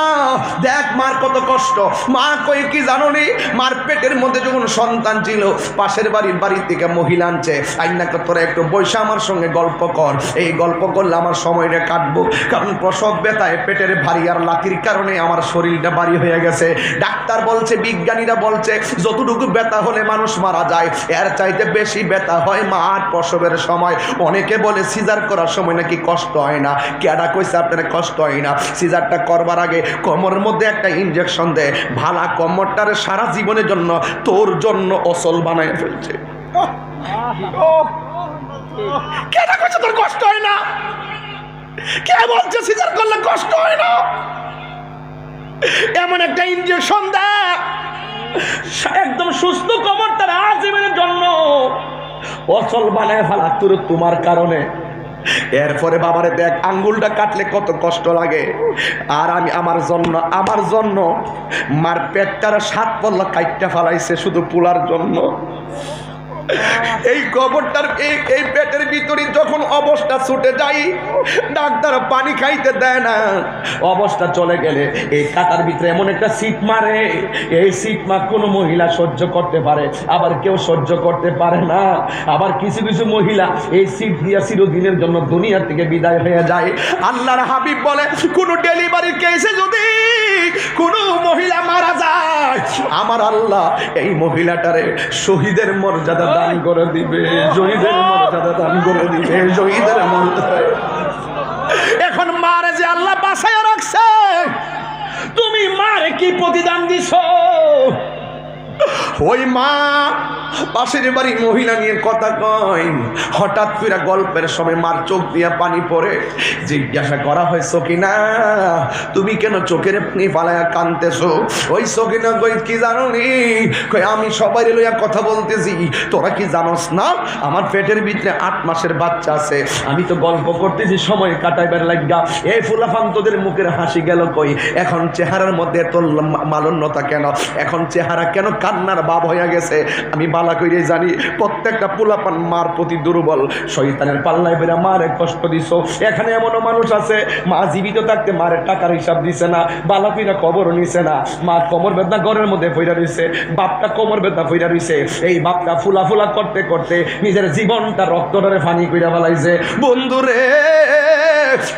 দেখ মার কত কষ্ট। মা কই কি জানো নি, মার পেটের মধ্যে যখন সন্তান ছিল, পাশের বাড়ি থেকে মহিলা আনছে, আইনা তোরা একটু বসে আমার সঙ্গে গল্প কর। এই গল্প করলে আমার সময়টা কাটবো, কারণ প্রসব ব্যথায় পেটের ভারী আর লাতির কারণে আমার শরীরটা ভারী হয়ে গেছে। ডাক্তার বলছে, বিজ্ঞানীরা বলছে, যতটুকু ব্যথা হলে মানুষ মারা যায়, এর চাইতে বেশি ব্যথা হয় মার প্রসবের সময়। অনেকে বলে সিজার করার সময় নাকি কষ্ট হয় না। কেডা কইছে আপনার কষ্ট হয় না? সিজারটা করবার আগে কোমরের মধ্যে একটা ইনজেকশন দেয়, ভালা কোমরটারে সারা জীবনের জন্য তোর জন্য অসল বানায় ফেলছে। কেডা কইছে তোর কষ্ট হয় না? কে বলছে সিজার করলে কষ্ট হয় না? এমন একটা ইনজেকশন দেয় একদম সুস্থ কোমরটার আজীবনের জন্য অচল বানায় ফেলা তোর, তোমার কারণে। এরপরে বাবারে দেখ, আঙ্গুলটা কাটলে কত কষ্ট লাগে। আর আমি আমার জন্য মার পেটটার 7 পল্লা কাটটা ফেলাইছে শুধু পোলার জন্য। এই কবরটার এই পেটের ভিতরে যখন অবস্থা ছুটে যাই, ডাক্তার পানি খাইতে দেয় না। অবস্থা চলে গেলে এই কাটার ভিতরে এমন একটা সিট মারে, এই সিট মা কোনো মহিলা সহ্য করতে পারে, আবার কেউ সহ্য করতে পারে না। আবার কিছু কিছু মহিলা এই সিট দিয়া চিরদিনের জন্য দুনিয়া থেকে বিদায় হয়ে যায়। আল্লাহর হাবিব বলে, কোনো ডেলিভারি কেসে যদি কোনো মহিলা মারা যায়, আমার আল্লাহ এই মহিলাটারে শহীদের মর্যাদা দান করে দিবে, শহীদের মর্যাদা দান করে দিবে, শহীদের মর্যাদা। এখন মারে যে আল্লাহ বাঁচাইয়া রাখছে, তুমি মারে কি প্রতিদান দিছো? ওই মা পাশের বাড়ি মহিলা নিয়ে কথা কয়, হঠাৎ করে গল্পের সময় মার চোখ দিয়ে পানি পড়ে। জিজ্ঞাসা করা হয়, সকিনা তুমি কেন চোখের পানি ফালাইয়া কাঁদতেছো? ওই সকিনা কই, কি জানো নি, কই আমি সবাই লইয়া কথা বলতেছি, তোরা কি জানোস না আমার পেটের ভিতরে 8 মাসের বাচ্চা আছে। আমি তো গল্প করতেছি সময় কাটাইবার লাগা, এই ফুলাফান্তদের মুখের হাসি গেল কই? এখন চেহারার মধ্যে তোর মালন্যতা কেন? এখন চেহারা কেন কান্নার ভাব হয়ে গেছে? আমি বালা কইরে জানি প্রত্যেকটা পোলাপান মার প্রতি দুর্বল, শয়তানের পাল্লায় বেরা মারে কষ্ট দিছো। এখানে এমনও মানুষ আছে মা জীবিত থাকতে মারে টাকার হিসাব দিছে না, বালা কইরা কবর নিছে না, মা কোমর বেদনা ঘরের মধ্যে পইরা রইছে, বাপটা কোমর বেদনা পইরা রইছে। এই বাপটা ফুলা ফুলা করতে করতে নিজের জীবনটা রক্তটারে ফানি কইরা ফেলাইছে। বন্ধুরে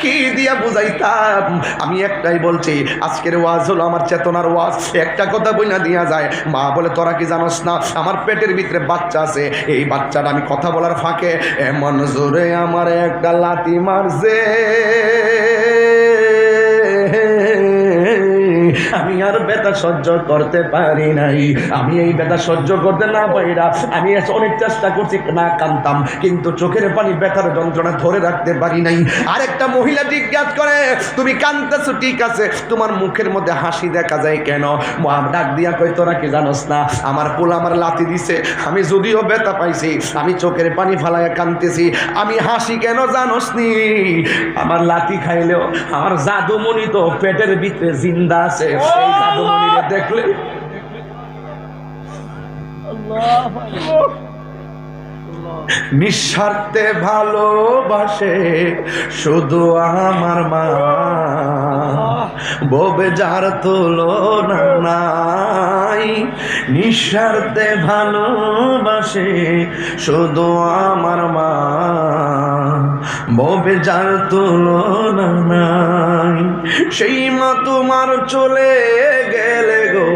কি দিয়া বুঝাইতাম? আমি একটাই বলছি, আজকের ওয়াজ হলো আমার চেতনার ওয়াজ। একটা কথা বইনা দিয়া যায়, মা বলে, তোরা কি জানোস না আমার পেটের ভিতরে বাচ্চা আছে? এই বাচ্চাটা আমি কথা বলার ফাঁকে এমন জোরে আমার একটা লাথি মারছে, আমি আর ব্যথা সহ্য করতে পারি নাই। আমি এই ব্যথা সহ্য করতে না পাইরা আমি অনেক চেষ্টা করছি না কাঁদতাম, কিন্তু চোখের পানি ব্যথার যন্ত্রণা ধরে রাখতে পারি নাই। আরেকটা মহিলা জিজ্ঞাসা করে, তুমি কাঁদতেছো ঠিক আছে, তোমার মুখের মধ্যে হাসি দেখা যায় কেন? ডাক দিয়া কই, তোরা কি জানোস না আমার পোলা আমার লাথি দিছে, আমি যদিও ব্যথা পাইছি, আমি চোখের পানি ফালাইয়া কাঁদতেছি, আমি হাসি কেন জানোস নি? আমার লাথি খাইলেও আমার জাদুমণি তো পেটের ভিতরে জিন্দা আছে, এই জাদুমণিরে দেখলে নিঃস্বার্থে ভালোবাসে শুধু আমার মা, ববে যার তুলনা নাই। নিঃস্বার্থে ভালোবাসে শুধু আমার মা, ববে যার তুলনা নাই। সেই মা তোমার চলে গেলে গো,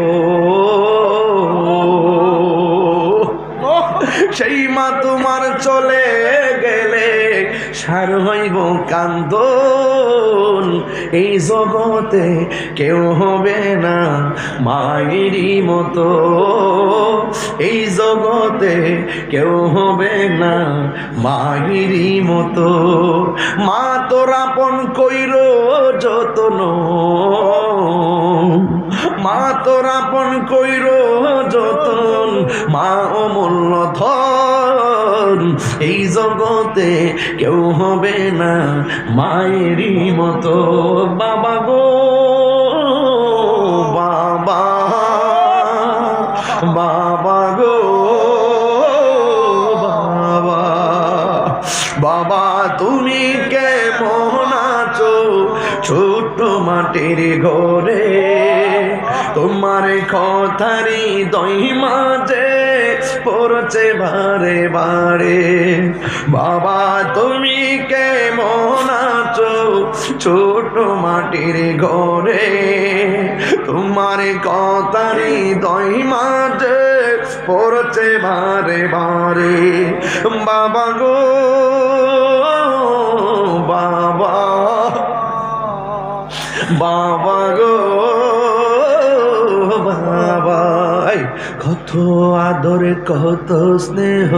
সেই মা তোমার চলে গেলে সার হইব কান্দন। এই জগতে কেউ হবে না মায়েরই মতো, এই জগতে কেউ হবে না মায়েরই মতো। মা তোর আপন কইর যতন, মা তোর আপন কইর যতন, মা অমূল্য ধন। আপন এই জগতে কেউ হবে না মায়েরই মতো। বাবা গো বাবা, বাবা গো বাবা, বাবা তুমি কেমন আছো ছোট্ট মাটির ঘরে? তোমার কথারি দই মাঝে পড়ছে বারে বারে। বাবা তুমি কেমন আছো ছোট মাটির ঘরে? তোমার কথারি দই মাঝে পড়ছে বারে বারে। বাবা গো বাবা, বাবা গো বাবা, কত আদর কত স্নেহ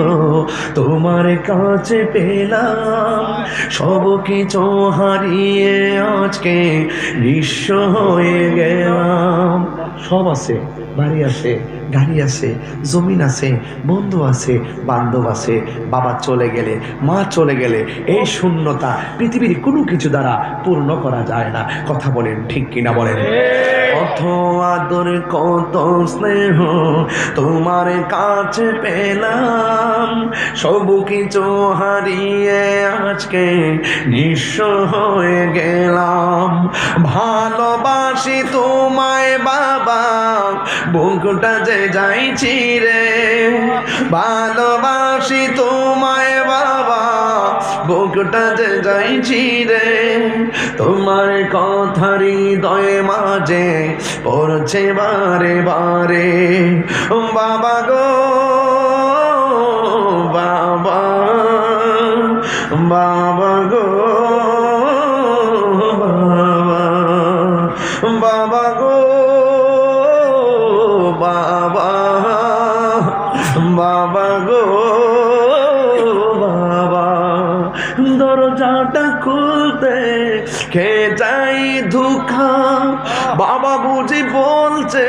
তোমার কাছে পেলাম, সব কিছু হারিয়ে আজকে নিঃস্ব হয়ে গেলাম। সব আছে, বাড়ি আছে, গাড়ি আছে, জমিন আছে, বন্ধু আছে, বান্ধব আছে, বাবা চলে গেলে, মা চলে গেলে এই শূন্যতা পৃথিবীর কোনো কিছু দ্বারা পূর্ণ করা যায় না। কথা বলেন ঠিক কিনা বলেন? কত আদর কত স্নেহ তোমার কাছে পেলাম, সব কিছু হারিয়ে আজকে নিঃস্ব হয়ে গেলাম। ভালোবাসি তোমায় বাবা, বুকটা যে যাইছি রে। ভালোবাসি তোমায় বাবা, বুকটা যে যাইছি রে। তোমার কথা হৃদয়ে মাঝে পড়ছে বারে বারে। বাবা গো বাবা, বাবা গো বাবা, বাবা গো বাবা, বাবা গো বাবা। দরজাটা খুলতে খেয়ে যাই ধোঁকা, বাবা বুঝি বলছে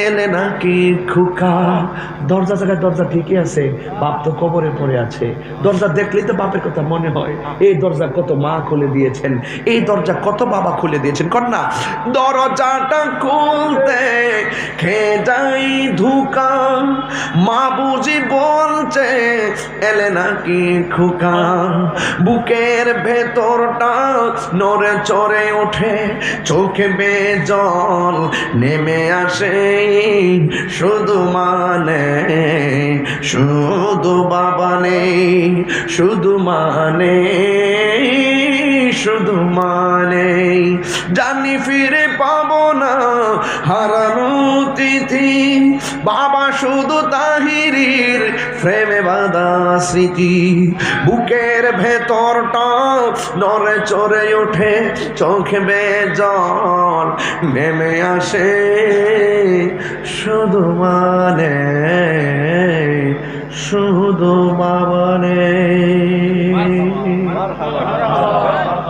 এলে নাকি খোকা। দরজা জায়গায় দরজা ঠিকই আছে, বাপ তো কবরে পড়ে আছে। দরজা দেখলেই তো বাপের কথা মনে হয়। এই দরজা কত মা খুলে দিয়েছেন, এই দরজা কত বাবা খুলে দিয়েছেন। কন্যা দরজাটা খুলতে খেয়ে যাই ধোঁকা, মা বুঝি বলছে এলে নাকি খোকা। বুকের ভেতরটা নড়ে চড়ে ওঠে, চোখে বেজল নেমে আসে। শুধু মানে শুধু বাবা নেই, শুধু মানে শুধু মানে জানি ফিরে পাবো না হারানো তিথি। বাবা শুধু তাহিরির প্রেমে বাঁধা স্মৃতি। বুকের ভেতরটা নড়ে চড়ে ওঠে, চোখে বেজল নেমে আসে। শুধু মানে শুধু বাবা নেই।